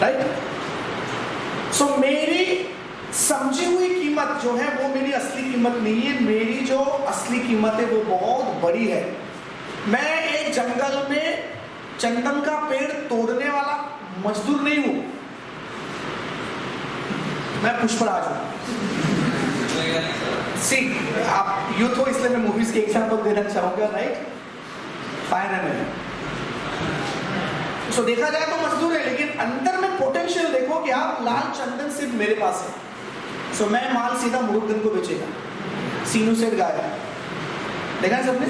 राइट? So मेरी समझी हुई कीमत जो है वो मेरी असली कीमत नहीं है। मेरी जो असली कीमत है वो बहुत बड़ी है। मैं एक जंगल में चंदन का पेड़ तोड़ने वाला मजदूर नहीं हूं, मैं पुष्पराज हूं। सी, आप यूथ हो इसलिए मैं मूवीज के एग्जांपल देना चाहूंगा, राइट? फायर एंड सो देखा जाए तो मजदूर है, लेकिन अंदर में पोटेंशियल देखो कि आप लाल चंदन सिर्फ मेरे पास है। सो मैं माल सीधा मुरुगन को बेचेगा, सीनू सेठ गाया, देखा है सबने?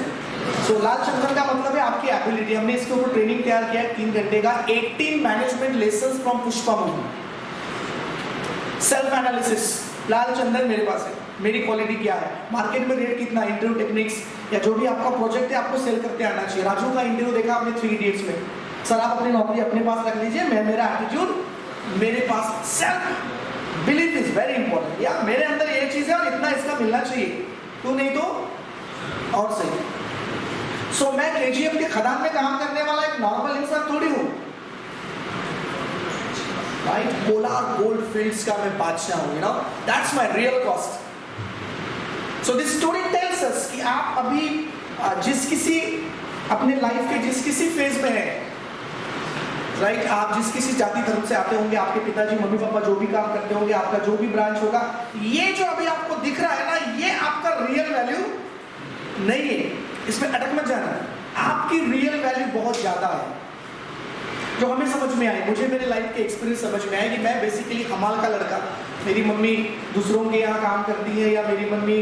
सो लाल चंदन का मतलब है आपकी एबिलिटी। हमने इसके ऊपर ट्रेनिंग तैयार किया है 3 घंटे का, 18 management lessons from Pushpa movie. Self analysis, लाल चंदन मेरे पास है, मेरी क्वालिटी क्या है, मार्केट में रेट कितना, इंटरव्यू टेक्निक्स, या जो भी आपका प्रोजेक्ट है आपको सेल करते आना चाहिए। राजू का इंटरव्यू देखा आपने 3 इडियट्स में, सर आप अपनी नौकरी अपने पास रख लीजिए, मैं मेरा एटीट्यूड मेरे पास। Self belief is very important. यार मेरे अंदर ये चीज है और इतना इसका मिलना चाहिए, तू नहीं तो और सही। सो मैं केजीएफ के खदान में काम करने वाला एक नॉर्मल इंसान थोड़ी हूं, राइट? पोलार गोल्ड फील्ड्स का मैं बादशाह हूं, you know, that's my real cost. So this story tells us कि आप अभी जिस किसी अपने लाइफ के जिस किसी फेज में है, राइट? आप जिस किसी जाति धर्म से आते होंगे, आपके पिताजी मम्मी पापा जो भी काम करते होंगे, आपका जो भी ब्रांच होगा, ये जो अभी आपको दिख रहा है ना, ये आपका रियल वैल्यू नहीं है। इसमें अटक मत जाना। आपकी रियल वैल्यू बहुत ज्यादा है, जो हमें समझ में आई। मुझे मेरे लाइफ के एक्सपीरियंस समझ में आया कि मैं बेसिकली हमाल का लड़का, मेरी मम्मी दूसरों के यहाँ काम करती है, या मेरी मम्मी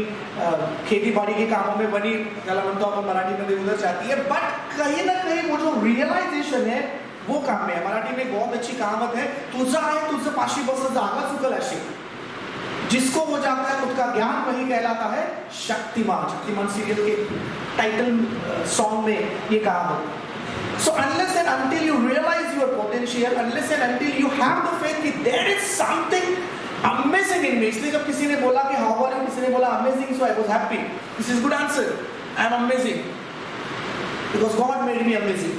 खेती बाड़ी के कामों में बनी, गलावंतों पर मराठी में उधर जाती है, बट कहीं ना कहीं वो जो रियलाइजेशन है वो काम में है। मराठी में बहुत अच्छी कहावत है, तुझा है तुझे पाशी बस जागा सुकल अशी। जिसको हो जाता है खुद का ज्ञान, वही कहलाता है शक्तिमान। शक्तिमान सीरियल के टाइटल सॉन्ग में ये कहावत। So unless and until you realize your potential, unless and until you have the faith that there is something amazing in me, इसलिए जब किसी ने बोला कि हाउ आर यू, किसी ने बोला amazing, so I was happy. This is good answer. I am amazing because God made me amazing.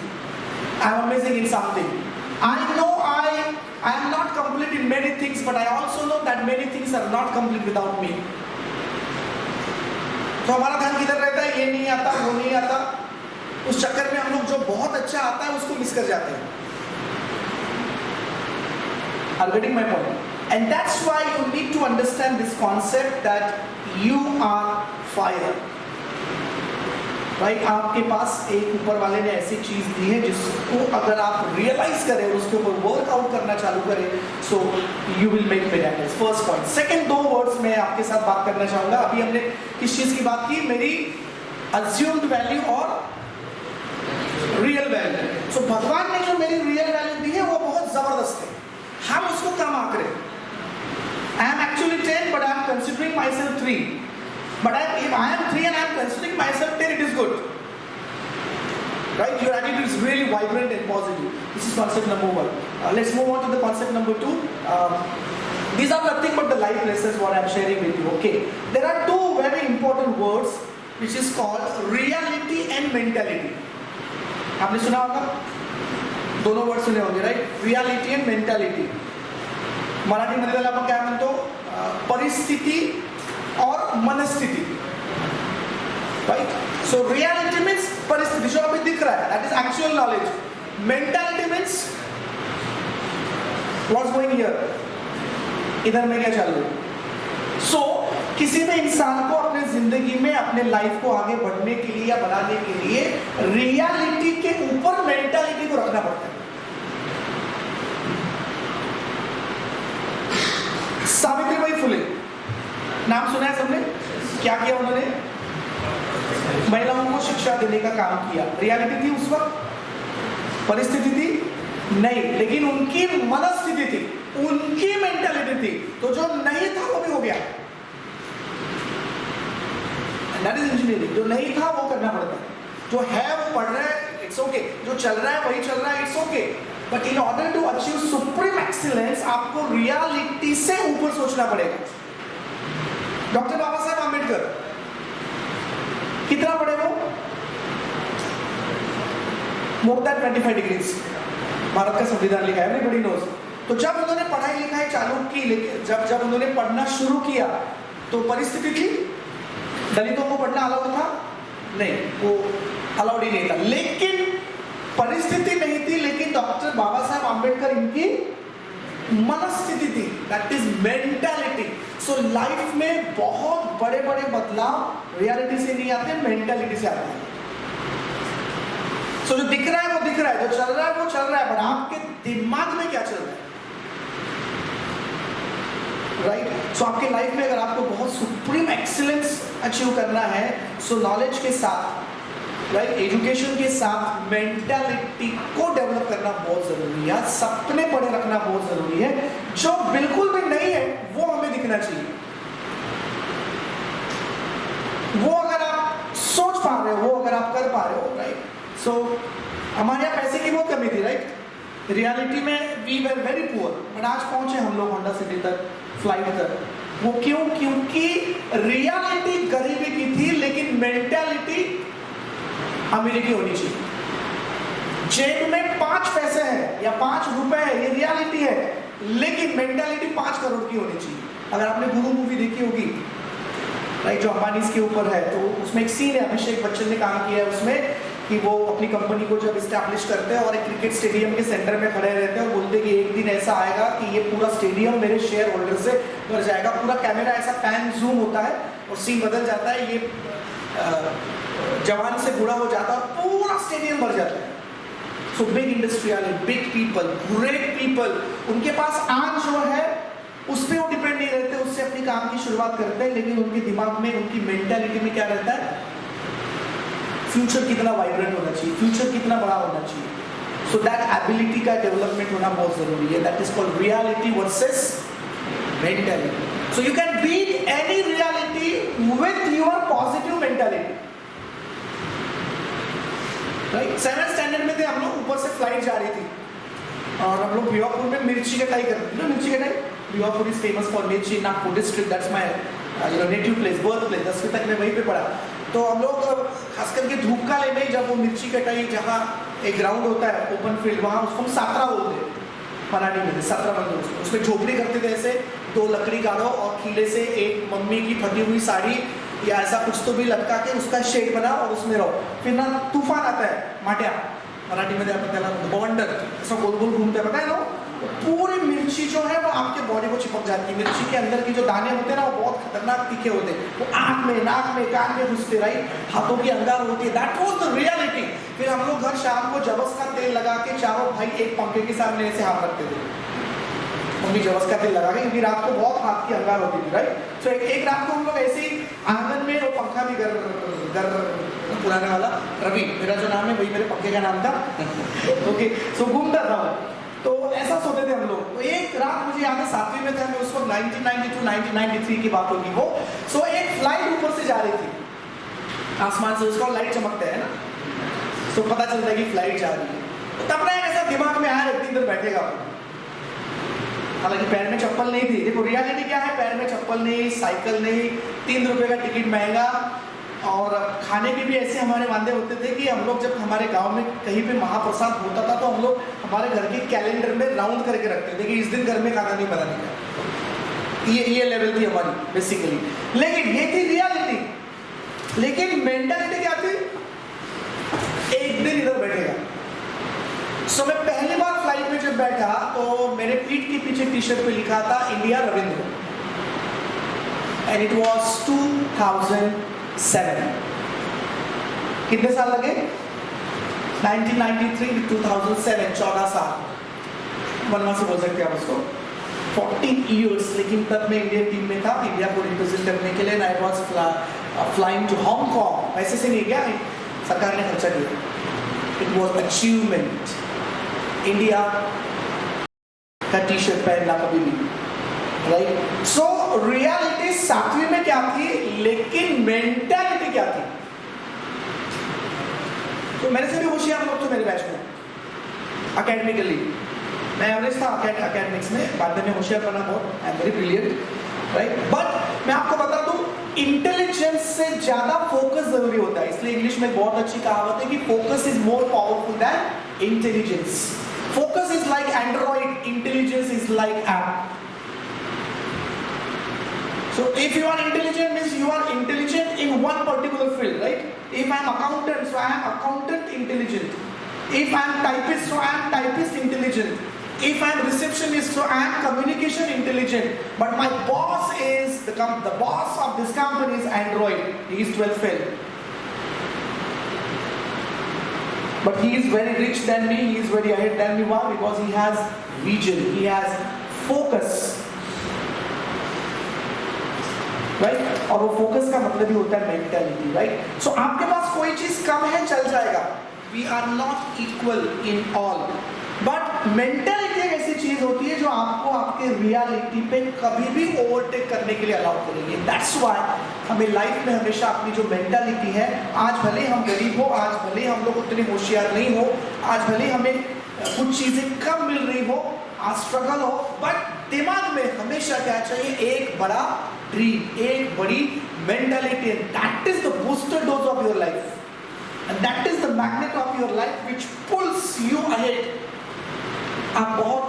I am amazing in something. I know I am not complete in many things, but I also know that many things are not complete without me. तो हमारा ध्यान किधर रहता है, ये नहीं आता, वो नहीं आता, उस चक्कर में हम लोग जो बहुत अच्छा आता है उसको मिस कर जाते हैं. Are you getting my point? And that's why you need to understand this concept that you are fire. भाई आपके पास एक ऊपर वाले ने ऐसी चीज दी है जिसको अगर आप रियलाइज करें और उसके ऊपर वर्कआउट करना चालू करें, सो you will make miracles. First point. Second 2 words मैं आपके साथ बात करना चाहूंगा. अभी हमने किस चीज की बात की, मेरी अज्यूम्ड वैल्यू और रियल वैल्यू. सो भगवान ने जो मेरी रियल वैल्यू दी है वो बहुत जबरदस्त है, हम उसको कम आंक रहे. I am actually 10 but I am considering myself 3. But if I am 3 and I am considering myself 10, it is good. Right? Your attitude is really vibrant and positive. This is concept number 1. Let's move on to the concept number 2. These are nothing but the life lessons what I am sharing with you. Okay. There are 2 very important words which is called reality and mentality. आपने सुना होगा? दोनों word सुने होंगे, right? Reality and mentality. मराठीमध्ये त्याला आपण काय म्हणतो, परिस्थिती और मनस्थिति. राइट? सो रियलिटी मीन्स परिस्थिति जो अभी दिख रहा है, that is actual knowledge. Mentality means what's going here, इधर में क्या चल रहा है. सो किसी भी इंसान को अपने जिंदगी में अपने लाइफ को आगे बढ़ने के लिए या बढ़ाने के लिए रियलिटी के ऊपर मेंटालिटी को रखना पड़ता है. सावित्रीबाई फुले नाम सुना है सबने? क्या किया उन्होंने? महिलाओं को शिक्षा देने का काम किया. रियलिटी थी उस वक्त, परिस्थिति थी नहीं, लेकिन उनकी मनस्थिति थी, उनकी मेंटालिटी थी. तो जो नहीं था वो भी हो गया. That is engineering. जो नहीं था वो करना पड़ता है, जो है वो पढ़ रहा है, इट्स ओके. जो चल रहा है वही चल रहा है, it's okay. But in order to achieve supreme excellence आपको रियलिटी से ऊपर सोचना पड़ेगा. डॉक्टर बाबा साहेब आंबेडकर कितना पढ़े वो? More than 25 degrees. भारत का संविधान लिखा है, एवरीबॉडी नोज. तो जब उन्होंने पढ़ाई लिखाई चालू की, लेकिन जब उन्होंने पढ़ना शुरू किया तो परिस्थिति थी, दलितों को पढ़ना अलाउड था नहीं, वो अलाउड ही नहीं था. लेकिन परिस्थिति नहीं थी, लेकिन डॉक्टर बाबा साहेब आंबेडकर इनकी मनस्थिति थी, that is mentality. So life में बहुत बड़े बड़े बदलाव रियलिटी से नहीं आते, मेंटालिटी से आते हैं. सो जो दिख रहा है वो दिख रहा है, जो चल रहा है वो चल रहा है, बट आपके दिमाग में क्या चल रहा है, राइट? सो आपके लाइफ में अगर आपको बहुत सुप्रीम एक्सीलेंस अचीव करना है, सो नॉलेज के साथ, राइट, एजुकेशन के साथ मेंटालिटी को डेवलप करना बहुत जरूरी है. सपने बड़े रखना बहुत जरूरी है. जो बिल्कुल भी नहीं है वो हमें दिखना चाहिए. वो अगर आप सोच पा रहे हो, वो अगर आप कर पा रहे हो, राइट. सो हमारे यहाँ पैसे की बहुत कमी थी, राइट. रियलिटी में we were very poor, but आज पहुंचे हम लोग होंडा सिटी तक, फ्लाइट तक. वो क्यों? क्योंकि रियलिटी गरीबी की थी, लेकिन मेंटालिटी अमीरी की होनी चाहिए. जेब में 5 पैसे है या 5 रुपए है, ये रियलिटी है, लेकिन मेंटालिटी 5 करोड़ की होनी चाहिए. अगर आपने गुरु मूवी देखी होगी, राइट, जो अंबानी के ऊपर है, तो उसमें एक सीन है, अभिषेक बच्चन ने काम किया है उसमें, कि वो अपनी कंपनी को जब इस्टेब्लिश करते हैं और एक क्रिकेट स्टेडियम के सेंटर में खड़े रहते हैं और बोलते हैं कि एक दिन ऐसा आएगा कि ये पूरा स्टेडियम मेरे शेयर होल्डर से भर जाएगा. पूरा कैमरा ऐसा पैन जूम होता है और सीन बदल जाता है, ये जवान से बूढ़ा हो जाता है, पूरा स्टेडियम भर जाता है. So big industrial, big people, great people, उनके पास आज जो है उस पर वो डिपेंड नहीं रहते, उससे अपनी काम की शुरुआत करते हैं, लेकिन उनके दिमाग में, उनकी मेंटालिटी में क्या रहता है, फ्यूचर कितना वाइब्रेंट होना चाहिए, फ्यूचर कितना बड़ा होना चाहिए. सो दैट एबिलिटी का डेवलपमेंट होना बहुत जरूरी है. That is called reality versus mentality. So you can beat any reality with your positive mentality, right. 7th standard में थे हम लोग, ऊपर से फ्लाइट जा रही थी और हम लोग भिवापुर में मिर्ची कटाई करते थे. मिर्ची कटाई Bihapur is famous for mirchi, Nagpur district, that's my native place, birth place, 10वीं तक मैं वहीं पे पढ़ा। तो हम लोग खास करके धूपकाले में जब वो मिर्ची कटाई, जहाँ एक ग्राउंड होता है ओपन फील्ड, वहाँ उसको हम सातरा बोलते हैं मराठी में, सातरा बनते उसमें झोपड़ी करते थे ऐसे, 2 लकड़ी गाड़ो और खीले से एक मम्मी की फटी हुई साड़ी या ऐसा कुछ तो भी लटका के उसका शेड बनाओ और उसमें रहो। फिर ना तूफान आता है, माट्या मराठी में आपण त्याला बवंडर, ऐसा गोल गोल घूमता है, पता है ना, पूरी मिर्ची जो है वो आपके बॉडी को चिपक जाती है। मिर्ची के अंदर की जो दाने होते हैं ना वो बहुत खतरनाक तीखे होते हैं, वो आँख में, नाक में, कान में घुसते, राइट, हाथों की अंगार होती है। That was the reality. फिर हम लोग घर शाम को जबस का तेल लगा के चारों भाई एक पंखे के सामने ऐसे हाथ रखते थे, मम्मी जबस का तेल लगा के, क्योंकि रात को बहुत हाथ की अंगार होती थी, राइट। सो एक रात को हम लोग ऐसे ही आंगन में, वो पंखा भी घर पुराने वाला रवि, मेरा जो नाम है वही मेरे पंखे का नाम था ओके। सो घूमता था, तो ऐसा सोते थे हम लोग। तो एक रात मुझे याद है 7वीं में थे हम, उस वक्त 1992 1993 की बात होगी वो। सो एक फ्लाइट ऊपर से जा रही थी आसमान से, उसका लाइट चमकता है ना, तो पता चलता है कि फ्लाइट जा रही है। तब ना ऐसा दिमाग में आया इतनी देर बैठेगा, हालांकि पैर में चप्पल नहीं थी। देखो रियलिटी क्या है, पैर में चप्पल नहीं, साइकिल नहीं, 3 रुपए का टिकट महंगा, और खाने के भी ऐसे हमारे वादे होते थे कि हम लोग जब हमारे गांव में कहीं पे महाप्रसाद होता था तो हम लोग हमारे घर के कैलेंडर में राउंड करके रखते थे कि इस दिन घर में खाना नहीं बनाने का। ये लेवल थी हमारी बेसिकली, लेकिन ये थी रियलिटी। लेकिन मेंटालिटी क्या थी, एक दिन इधर बैठेगा। सो मैं पहली बार फ्लाइट में जब बैठा तो मेरे पीठ के पीछे टी शर्ट पे लिखा था India Ravindra, and it was 2007। कितने साल लगे, 1993 2007, 14 साल वनवासी बोल सकते हैं आप उसको, 14 years। लेकिन तब मैं इंडियन टीम में था, इंडिया को रिप्रेजेंट करने के लिए। I was flying to Hong Kong, पैसे से नहीं गया, सरकार ने खर्चा किया। It was achievement. इंडिया का टी शर्ट पहनना कभी भी, राइट। सो रियलिटी 7वीं में क्या थी, लेकिन मेंटालिटी क्या थी। तो मेरे से भी होशियार लोग थे मेरे बैच में, अकेडमिकली मैं एवरेज था अकेडमिक्स में, बाद में होशियार बना बहुत, I am very brilliant, right. But मैं आपको बता दूं, इंटेलिजेंस से ज्यादा फोकस जरूरी होता है। इसलिए इंग्लिश में बहुत अच्छी कहावत है कि focus is more powerful than intelligence. Focus is like Android, intelligence is like app. So if you are intelligent means you are intelligent in one particular field, right? If I am accountant, so I am accountant intelligent. If I am typist, so I am typist intelligent. If I am receptionist, so I am communication intelligent. But my boss is the boss of this company is Android. He is 12th fail. But he is very rich than me. He is very ahead than me. Why? Because he has vision. He has focus. Right. और वो focus का मतलब ही होता है mentality, right. सो आपके पास कोई चीज कम है चल जाएगा, we are not equal in all, but mentality एक ऐसी चीज होती है जो आपको आपके रियलिटी पे कभी भी ओवरटेक करने के लिए अलाउ करेगी। दैट्स व्हाई हमें लाइफ में हमेशा अपनी जो मेंटालिटी है, आज भले हम गरीब हो, आज भले हम लोग उतने होशियार नहीं हो, आज भले हमें कुछ चीजें कम मिल रही हो, आज स्ट्रगल हो, बट दिमाग में हमेशा क्या चाहिए, एक बड़ा ड्रीम, एक बड़ी mentality. That is the booster dose of your life, and that is the magnet of your life which pools you ahead. आप बहुत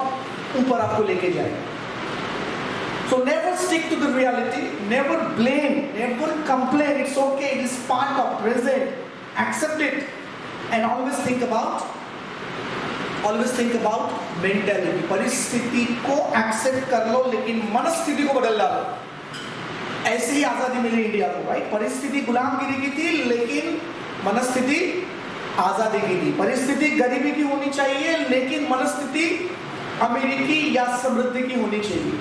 ऊपर आपको लेके जाएगा। So never stick to the reality, never blame, never complain. It's okay, it is part of present. Accept it, and always think about mentality. परिस्थिति को accept कर लो, लेकिन मनस्थिति को बदल डालो। ऐसे ही आजादी मिली इंडिया को, राइट। परिस्थिति गुलामगिरी की थी, लेकिन मनस्थिति आजादी की थी। परिस्थिति गरीबी की होनी चाहिए, लेकिन मनस्थिति अमेरिकी या समृद्धि की होनी चाहिए।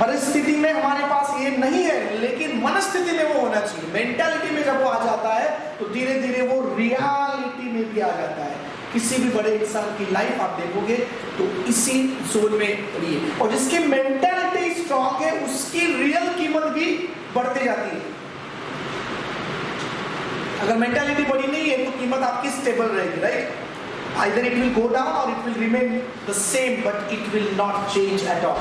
परिस्थिति में हमारे पास ये नहीं है, लेकिन मनस्थिति में वो होना चाहिए। मेंटालिटी में जब वो आ जाता है तो धीरे धीरे वो रियलिटी में भी आ जाता है। किसी भी बड़े इंसान की लाइफ आप देखोगे तो इसी जोन में रही है, और जिसकी मेंटालिटी स्ट्रांग है उसकी रियल कीमत भी बढ़ती जाती है। अगर मेंटालिटी बड़ी नहीं है तो कीमत आपकी स्टेबल रहेगी, right. Either it will go down or it will remain the same, but it will not change at all.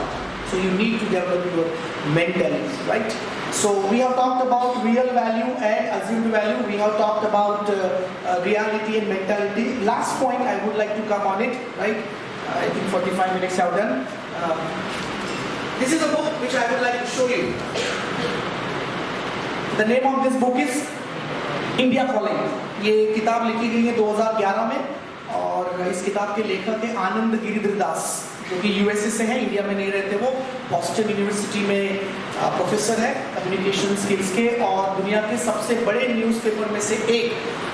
So you need to develop your mentality, right? So we have talked about real value and assumed value. We have talked about reality and mentality. Last point I would like to come on it, right? I think 45 minutes have done. This is a book which I would like to show you. The name of this book is India Calling. ये किताब लिखी गई है 2011 में और इस किताब के लेखक है आनंद गिरिधर दास, जो कि यूएसए से हैं, इंडिया में नहीं रहते। वो बॉस्टन यूनिवर्सिटी में प्रोफेसर है कम्युनिकेशन स्किल्स के, और दुनिया के सबसे बड़े न्यूज़पेपर में से एक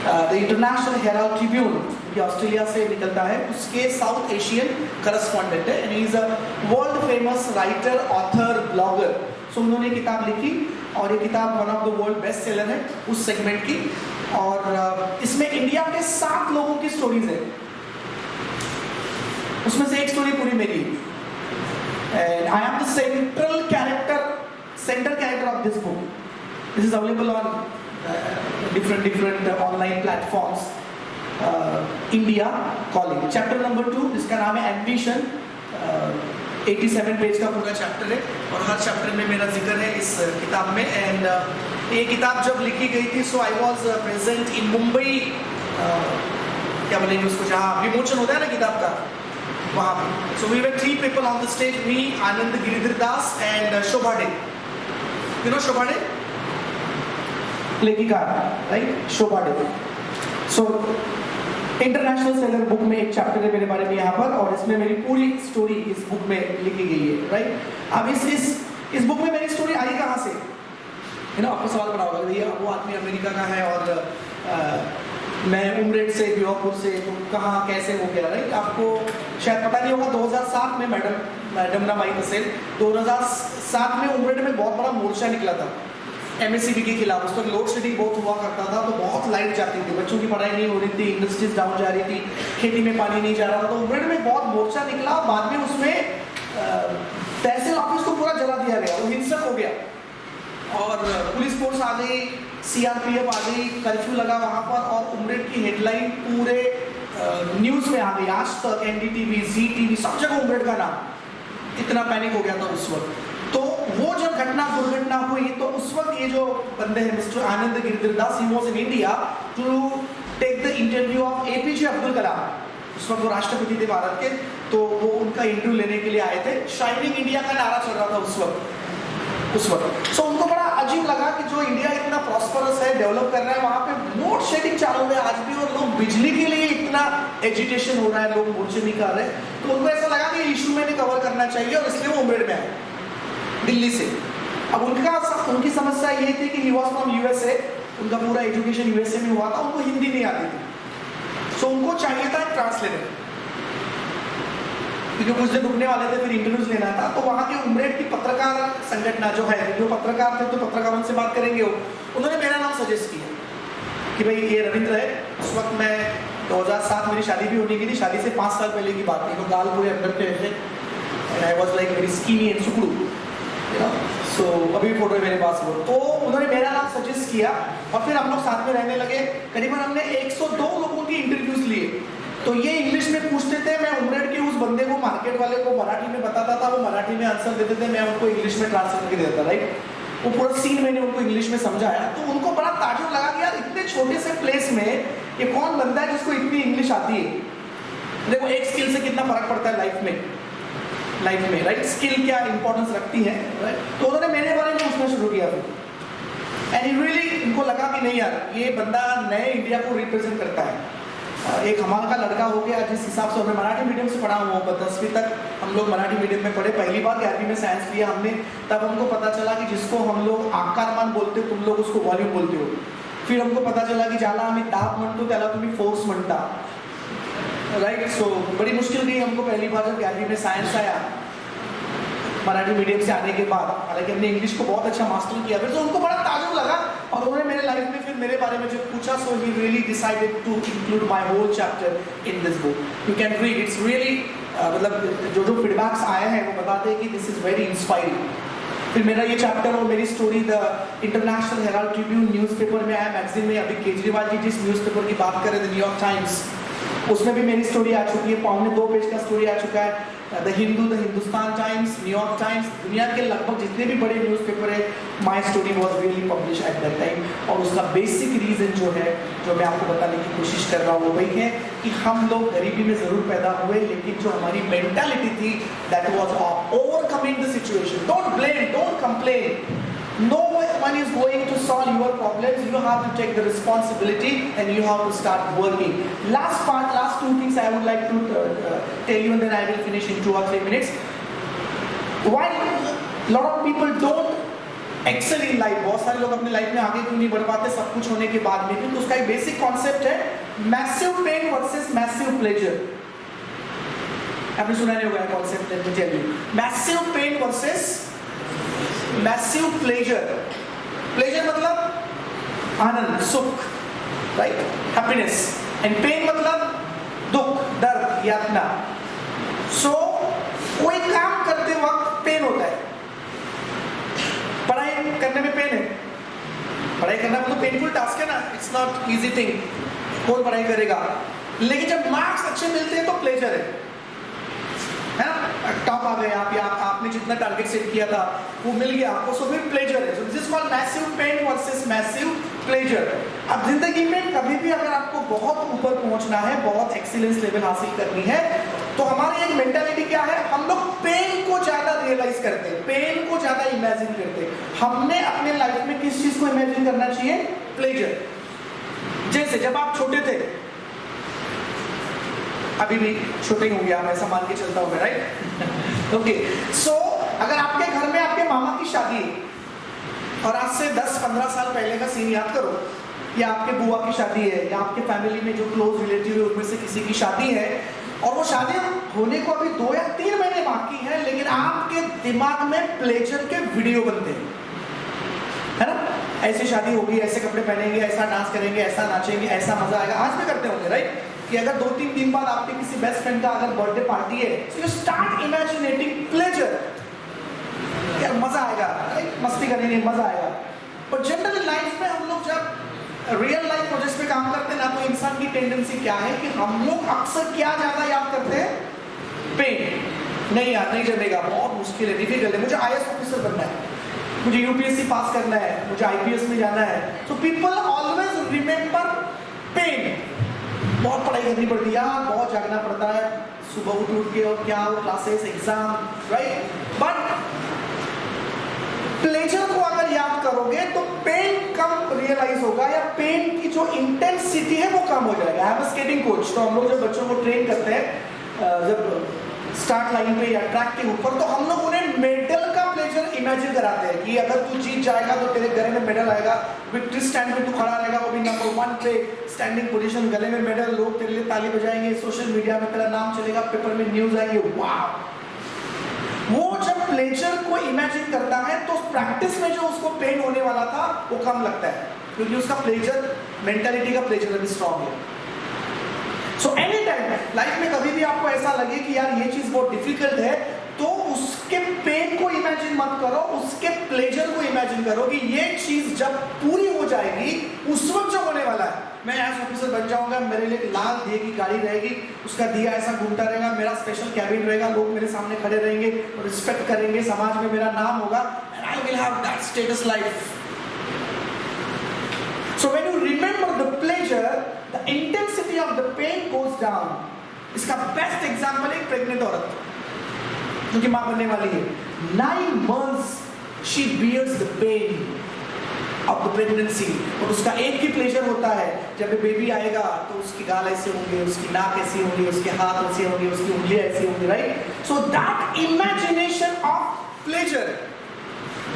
द इंटरनेशनल हेराल्ड ट्रिब्यून, जो ऑस्ट्रेलिया से निकलता है, उसके साउथ एशियन करस्पॉन्डेंट है, and he is a world famous writer, author, blogger. So उन्होंने किताब लिखी और ये किताब one of the world best seller है उस सेगमेंट की, और इसमें इंडिया के 7 लोगों की स्टोरीज है, उसमें से एक स्टोरी पूरी मेरी, and I am the centre character of this book. This is available on different online platforms. India calling, chapter number 2, इसका नाम है एम्बिशन. 87 पेज का पूरा चैप्टर है और हर चैप्टर में मेरा जिक्र है इस किताब में. एंड ये किताब जब लिखी गई थी, so I was present in Mumbai, क्या बोलेंगे उसको, जहाँ विमोचन होता है ना किताब का, वहाँ पे. So we were 3 people on the stage, me, Anand Giridhar Das and Shobha De. You know Shobha De, लेखिका, right, Shobha De. So international seller book में एक चैप्टर है मेरे बारे में यहाँ पर, और इसमें मेरी पूरी स्टोरी इस बुक में लिखी गई है, राइट. अब इस बुक में मेरी स्टोरी आई कहाँ से, यू नो, आपको सवाल बना होगा, भैया वो आदमी अमेरिका का है और मैं उमरेड से, ब्योपुर से, तो कहाँ कैसे हो गया, राइट. आपको शायद पता नहीं होगा, 2007 में मैडम ना माई तसेल, 2007 में उमरेड में बहुत बड़ा मोर्चा निकला था एमएससीबी के खिलाफ. उस वक्त लोड शेडिंग बहुत हुआ करता था, तो बहुत लाइट जाती थी, बच्चों की पढ़ाई नहीं हो रही थी, इंडस्ट्रीज डाउन जा रही थी, खेती में पानी नहीं जा रहा था. तो उमरेड में बहुत मोर्चा निकला, बाद में उसमें तहसील ऑफिस को पूरा जला दिया गया, वो हिंसक हो गया, और पुलिस फोर्स आ गई, सीआरपीएफ आ गई, कर्फ्यू लगा वहाँ पर, और उमरेड की हेडलाइन पूरे न्यूज़ में आ गई, आज तक, एनडीटीवी, जी टीवी, सब जगह उमरेड का नाम. इतना पैनिक हो गया था उस वक्त. तो वो जब दुर्घटना हुई, तो उस वक्त ये जो बंदे हैं Mr Anand Giridhar Das, he was in India to take the interview of APJ Abdul Kalam. उस वक्त वो राष्ट्रपति थे भारत के, तो वो उनका इंटरव्यू लेने के लिए आए थे. शाइनिंग इंडिया का नारा चल रहा था उस वक्त. सो उनको बड़ा अजीब लगा कि जो इंडिया इतना प्रॉस्परस है, डेवलप कर रहा है, वहाँ पे लोड शेडिंग चालू है आज भी, और लोग बिजली के लिए इतना एजिटेशन हो रहा है, लोग मोर्चे निकाल रहे हैं. तो उनको ऐसा लगा कि इशू मैंने कवर करना चाहिए, और इसलिए वो उमरेड में आए दिल्ली से. अब उनकी समस्या ये थी कि ही वॉज फ्रॉम यूएसए, उनका पूरा एजुकेशन यूएसए में हुआ था, उनको हिंदी नहीं आती थी. सो उनको चाहिए था ट्रांसलेटर, क्योंकि कुछ दिन रुकने वाले थे, फिर इंटरव्यूज लेना था. तो वहाँ के उमरेड की पत्रकार संगठन जो है, जो पत्रकार थे, तो पत्रकारों से बात करेंगे वो, उन्होंने मेरा नाम सजेस्ट किया कि भाई ये रविंद्र है. उस वक्त मैं 2007 मेरी शादी भी होने की थी, शादी से 5 साल पहले की बात थी. तो गाल पूरे अंदर पे ऐसे, and I was like very skinny and सुकड़ू, सो अभी फोटो है मेरे पास वो. तो उन्होंने मेरा नाम सजेस्ट किया, और फिर हम लोग साथ में रहने लगे. करीबन हमने 102 लोगों की इंटरव्यूज लिए. तो ये इंग्लिश में पूछते थे, मैं उमरेड के उस बंदे को, मार्केट वाले को मराठी में बताता था, वो मराठी में आंसर देते थे, मैं उनको इंग्लिश में ट्रांसलेट करके देता, राइट. वो पूरा सीन मैंने उनको इंग्लिश में समझाया. तो उनको बड़ा ताज्जुब लगा कि यार इतने छोटे से प्लेस में ये कौन बंदा है जिसको इतनी इंग्लिश आती है. देखो एक स्किल से कितना फर्क पड़ता है लाइफ में, राइट. स्किल क्या इंपॉर्टेंस रखती है, राइट. तो उन्होंने मेरे बारे में पूछना शुरू किया फिर, एंड रियली उनको लगा कि नहीं यार, ये बंदा नए इंडिया को रिप्रेजेंट करता है. एक हमारा का लड़का हो गया, जिस हिसाब से मैं मराठी मीडियम से पढ़ा हुआ, 10वीं तक हम लोग मराठी मीडियम में पढ़े. पहली बार 11वीं में साइंस लिया हमने, तब हमको पता चला कि जिसको हम लोग आकारमान बोलते हो, तुम लोग उसको वॉल्यूम बोलते हो. फिर हमको पता चला कि ज्याला आम्ही दाब म्हणतो त्याला तुम्ही फोर्स म्हणता, राइट. सो बड़ी मुश्किल गई हमको पहली बार जब 11वीं में साइंस आया मराठी मीडियम से आने के बाद. हालांकि हमने इंग्लिश को बहुत अच्छा मास्टर किया फिर, तो उनको बड़ा ताजुब लगा, और उन्होंने मेरे लाइफ में फिर मेरे बारे में जब पूछा, so he really decided to include my whole chapter in this book. You can read, it's really, मतलब जो फीडबैक्स आए हैं वो बताते हैं कि दिस इज वेरी इंस्पायरिंग. फिर मेरा ये चैप्टर और मेरी story the International Herald Tribune newspaper में आया, मैगजीन में. अभी केजरीवाल जी जिस न्यूज़पेपर की बात करें, द न्यूयॉर्क टाइम्स, उसमें भी मेरी स्टोरी आ चुकी है, 2 पेज का स्टोरी आ चुका है। The Hindu, the Hindustan times, New York times, दुनिया के लगभग जितने भी बड़े न्यूज़पेपर है, my story was really publish at that time. और उसका बेसिक रीज़न जो है, जो मैं आपको बताने की कोशिश कर रहा हूँ, वो वही है कि हम लोग गरीबी में ज़रूर पैदा हुए, लेकिन जो हमारी मेंटालिटी थी, that was overcoming the situation. Don't blame, don't complain. No one is going to solve your problems. You have to take the responsibility and you have to start working. Last part, last 2 things I would like to tell you, and then I will finish in 2 or 3 minutes. Why lot of people don't excel in life? बहुत सारे लोग अपने life में आगे क्यों नहीं बढ़ पाते सब कुछ होने के बाद में? क्योंकि उसका एक बेसिक कॉन्सेप्ट है massive pain versus massive pleasure. आपने सुना नहीं होगा concept, let me tell you. Massive pain versus massive pleasure. Pleasure मतलब आनंद, सुख, राइट, हैप्पीनेस। एंड पेन मतलब दुख, दर्द, यातना। सो कोई काम करते वक्त पेन होता है। पढ़ाई करने में पेन है, पढ़ाई करना मतलब पेनफुल टास्क है ना, इट्स नॉट इजी थिंग, कौन पढ़ाई करेगा। लेकिन जब मार्क्स अच्छे मिलते हैं तो प्लेजर है ना, टॉप आ गए आप, या आपने जितना टारगेट सेट किया था वो मिल गया आपको, सो फिर प्लेजर है। So this is called massive pain versus massive pleasure. अब जिंदगी में कभी भी अगर आपको बहुत ऊपर पहुंचना है, बहुत एक्सीलेंस लेवल हासिल करनी है, तो हमारी एक मेंटालिटी क्या है, हम लोग पेन को ज्यादा रियलाइज करते हैं, पेन को ज्यादा इमेजिन करते हैं। हमने अपने लाइफ में किस चीज को इमेजिन करना चाहिए? प्लेजर। जैसे जब आप छोटे थे, अभी भी छोटे होंगे आप, ऐसा मान के चलता होगा, राइट? ओके, सो अगर आपके घर में आपके मामा की शादी है और आज से 10-15 साल पहले का सीन याद करो, या आपके बुआ की शादी है, या आपके फैमिली में जो क्लोज रिलेटिव है उनमें से किसी की शादी है, और वो शादी होने को अभी 2 या 3 महीने बाकी है, लेकिन आपके दिमाग में प्लेजर के वीडियो बनते हैं, है ना? ऐसी शादी होगी, ऐसे कपड़े पहनेंगे, ऐसा डांस करेंगे, ऐसा नाचेंगे, ऐसा मजा आएगा। आज भी करते होंगे, राइट? कि अगर 2-3 दिन बाद आपके किसी बेस्ट फ्रेंड का अगर बर्थडे पार्टी है, सो यू स्टार्ट इमेजिनेटिंग प्लेजर, यार मजा आएगा, मस्ती करेंगे, मजा आएगा। पर जनरली लाइफ में हम लोग जब रियल लाइफ प्रोजेक्ट्स पे काम करते हैं ना, तो इंसान की टेंडेंसी क्या है कि हम लोग अक्सर क्या ज्यादा याद करते हैं? पेन। नहीं यार, नहीं जमेगा, बहुत मुश्किल है, डिफिकल्ट है, मुझे आईएएस ऑफिसर बनना है, मुझे यूपीएससी पास करना है, मुझे आईपीएस में जाना है। So people always remember pain. बहुत पढ़ाई करनी पड़ती है यार, बहुत जागना पड़ता है, सुबह उठ के, और क्या वो classes, exam, right? But pleasure को अगर याद करोगे तो पेन कम रियलाइज होगा, या पेन की जो इंटेंसिटी है वो कम हो जाएगा। I am a skating coach, तो हम लोग जब बच्चों को ट्रेन करते हैं, जब स्टार्ट लाइन पे या ट्रैक के ऊपर, तो हम लोग उन्हें मेडल का प्लेजर इमेजिन कराते हैं कि अगर तू जीत जाएगा तो तेरे गले में मेडल आएगा, विक्ट्री स्टैंड पे तू खड़ा रहेगा, वो भी नंबर 1 पे स्टैंडिंग पोजीशन, गले में मेडल, लोग तेरे लिए ताली बजाएंगे, सोशल मीडिया में तेरा नाम चलेगा, पेपर में न्यूज आएंगे, वाह। वो जब प्लेजर को इमेजिन करता है तो प्रैक्टिस में जो उसको पेन होने वाला था वो कम लगता है, क्योंकि उसका प्लेजर, मेंटालिटी का प्लेजर अभी स्ट्रॉन्ग है। सो एनी टाइम लाइफ में कभी भी आपको ऐसा लगे कि यार ये चीज बहुत डिफिकल्ट है, तो उसके पेन को इमेजिन मत करो, उसके प्लेजर को इमेजिन करो कि ये चीज जब पूरी हो जाएगी, उस वक्त जो होने वाला है, मैं एज ऑफिसर बन जाऊंगा, मेरे लिए एक लाल दिए की गाड़ी रहेगी, उसका दिया ऐसा घूमता रहेगा, मेरा स्पेशल कैबिन रहेगा, लोग मेरे सामने खड़े रहेंगे, रिस्पेक्ट करेंगे, समाज में मेरा नाम होगा, and I will have that status life. So when you remember the pleasure, the intensity of the pain goes down. इसका बेस्ट एग्जाम्पल है प्रेग्नेंट औरत जो कि मां बनने वाली है। 9 months she bears the pain of the pregnancy, और उसका एक ही प्लेजर होता है, जब बेबी आएगा तो उसकी गाल ऐसे होंगे, उसकी नाक ऐसी होंगी, उसके हाथ ऐसे होंगे, उसकी उंगलियां ऐसी होंगी, right? So that imagination of pleasure,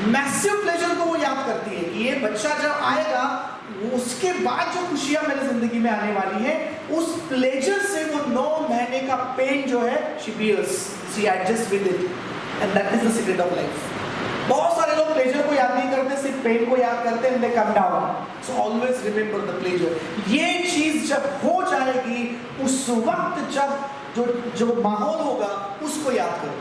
massive pleasure को वो याद करती है कि ये बच्चा जब आएगा, उसके बाद जो खुशियां मेरी जिंदगी में आने वाली है, उस प्लेजर से वो 9 महीने का पेन जो है she bears, she adjusts with it, and that is the secret of life. बहुत सारे लोग प्लेजर को याद नहीं करते, सिर्फ पेन को याद करते हैं, and they come down. So always remember the pleasure. ये चीज जब हो जाएगी, उस वक्त जब जो माहौल होगा उसको याद करो।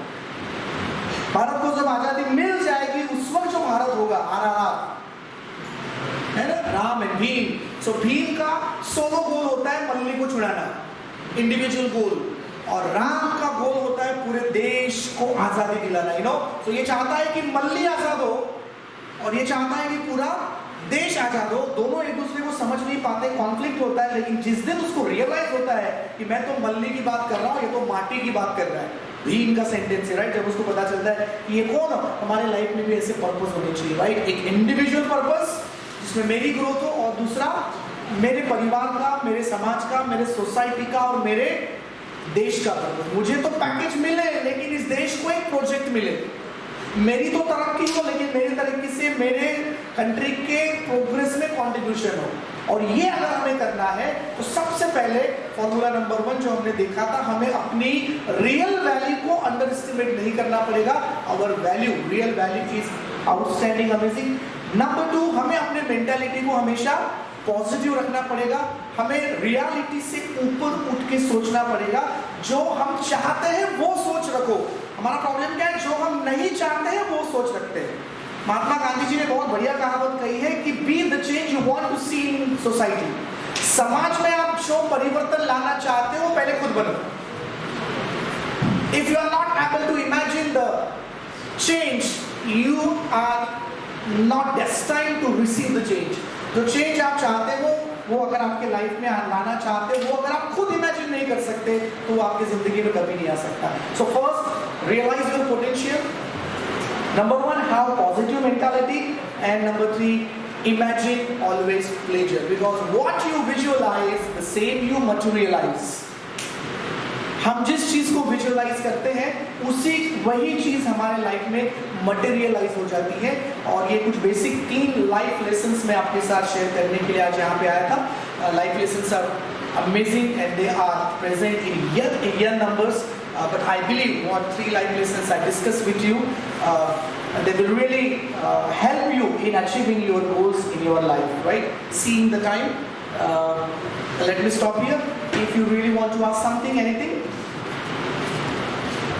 भारत को जब आजादी मिल जाएगी, उस वक्त जो भारत होगा, RRR, है ना, राम एंड भीम। सो भीम का सोलो गोल होता है मल्ली को छुड़ाना, इंडिविजुअल गोल, और राम का गोल होता है पूरे देश को आजादी दिलाना, यू नो। तो ये चाहता है कि मल्ली आजाद हो और ये चाहता है कि पूरा देश आजाद हो। दोनों एक दूसरे को समझ नहीं पाते, कॉन्फ्लिक्ट होता है, लेकिन जिस दिन उसको रियलाइज होता है कि मैं तो मल्ली की बात कर रहा हूँ, ये तो माटी की बात कर रहा है, भीम का सेंटेंस है, राइट। जब उसको पता चलता है कि ये कौन है, हमारे लाइफ में भी ऐसे पर्पस होने चाहिए, राइट। एक इंडिविजुअल पर्पस जिसमें मेरी ग्रोथ हो, और दूसरा मेरे परिवार का, मेरे समाज का, मेरे सोसाइटी का और मेरे देश का पर्पस। मुझे तो पैकेज मिले लेकिन इस देश को एक प्रोजेक्ट मिले, मेरी तो तरक्की हो लेकिन मेरी तरक्की से मेरे कंट्री के प्रोग्रेस में कंट्रीब्यूशन हो। और ये अगर हमें करना है तो सबसे पहले फॉर्मूला नंबर 1 जो हमने देखा था, हमें अपनी रियल वैल्यू को अंडर एस्टिमेट नहीं करना पड़ेगा। Our value, real value is outstanding, amazing. Number 2, हमें अपने मेंटालिटी को हमेशा पॉजिटिव रखना पड़ेगा, हमें रियलिटी से ऊपर उठ के सोचना पड़ेगा। जो हम चाहते हैं वो सोच रखो। हमारा प्रॉब्लम क्या है, जो हम नहीं चाहते हैं वो सोच रखते हैं। महात्मा गांधी जी ने बहुत बढ़िया कहावत कही है कि be the change you want to see in society. समाज में आप जो परिवर्तन लाना चाहते हो पहले खुद बनो। If you are not able to imagine the change, you are not destined to receive the change. जो चेंज आप चाहते हो वो अगर आपके लाइफ में लाना चाहते हो, वो अगर आप खुद इमेजिन नहीं कर सकते तो वो आपकी जिंदगी में कभी नहीं आ सकता। So first, realize your potential. Number 1, have positive mentality, and number 3, imagine always pleasure, because what you visualize the same you materialize। हम जिस चीज को विजुअलाइज करते हैं उसी वही चीज हमारे लाइफ में मटेरियलाइज हो जाती है। और ये कुछ बेसिक 3 लाइफ लेसन्स मैं आपके साथ शेयर करने के लिए आज यहाँ पे आया था। Life lessons are amazing and they are present in year numbers, but I believe what 3 life lessons I discussed with you, they will really help you in achieving your goals in your life, right? Seeing the time, let me stop here. If you really want to ask something, anything,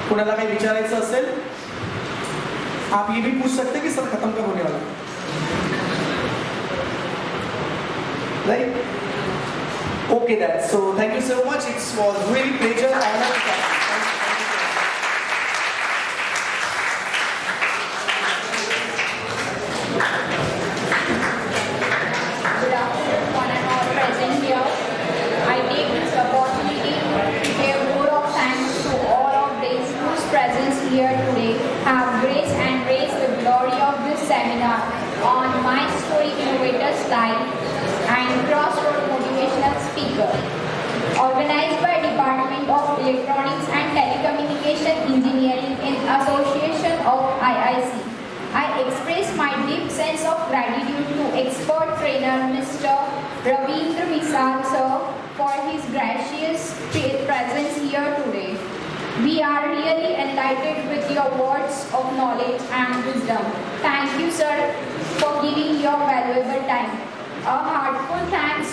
कोणाला काही विचारायचं असेल आप ये भी पूछ सकते हैं कि सर खत्म कब होने वाला है, right? Okay, then. So thank you so much. It was really pleasure. I love you. Good afternoon, one and all present here. I take this opportunity to give more of thanks to all of those whose presence here today have graced and raised the glory of this seminar on My Story Innovators Life and Crossroad Motivational Speaker, organized by Department of Electronics and Telecommunication Engineering in association of IIC. I express my deep sense of gratitude to expert trainer Mr. Ravindra Misal sir for his gracious presence here today. We are really enlightened with your words of knowledge and wisdom. Thank you, sir, for giving your valuable time. A heartfelt thanks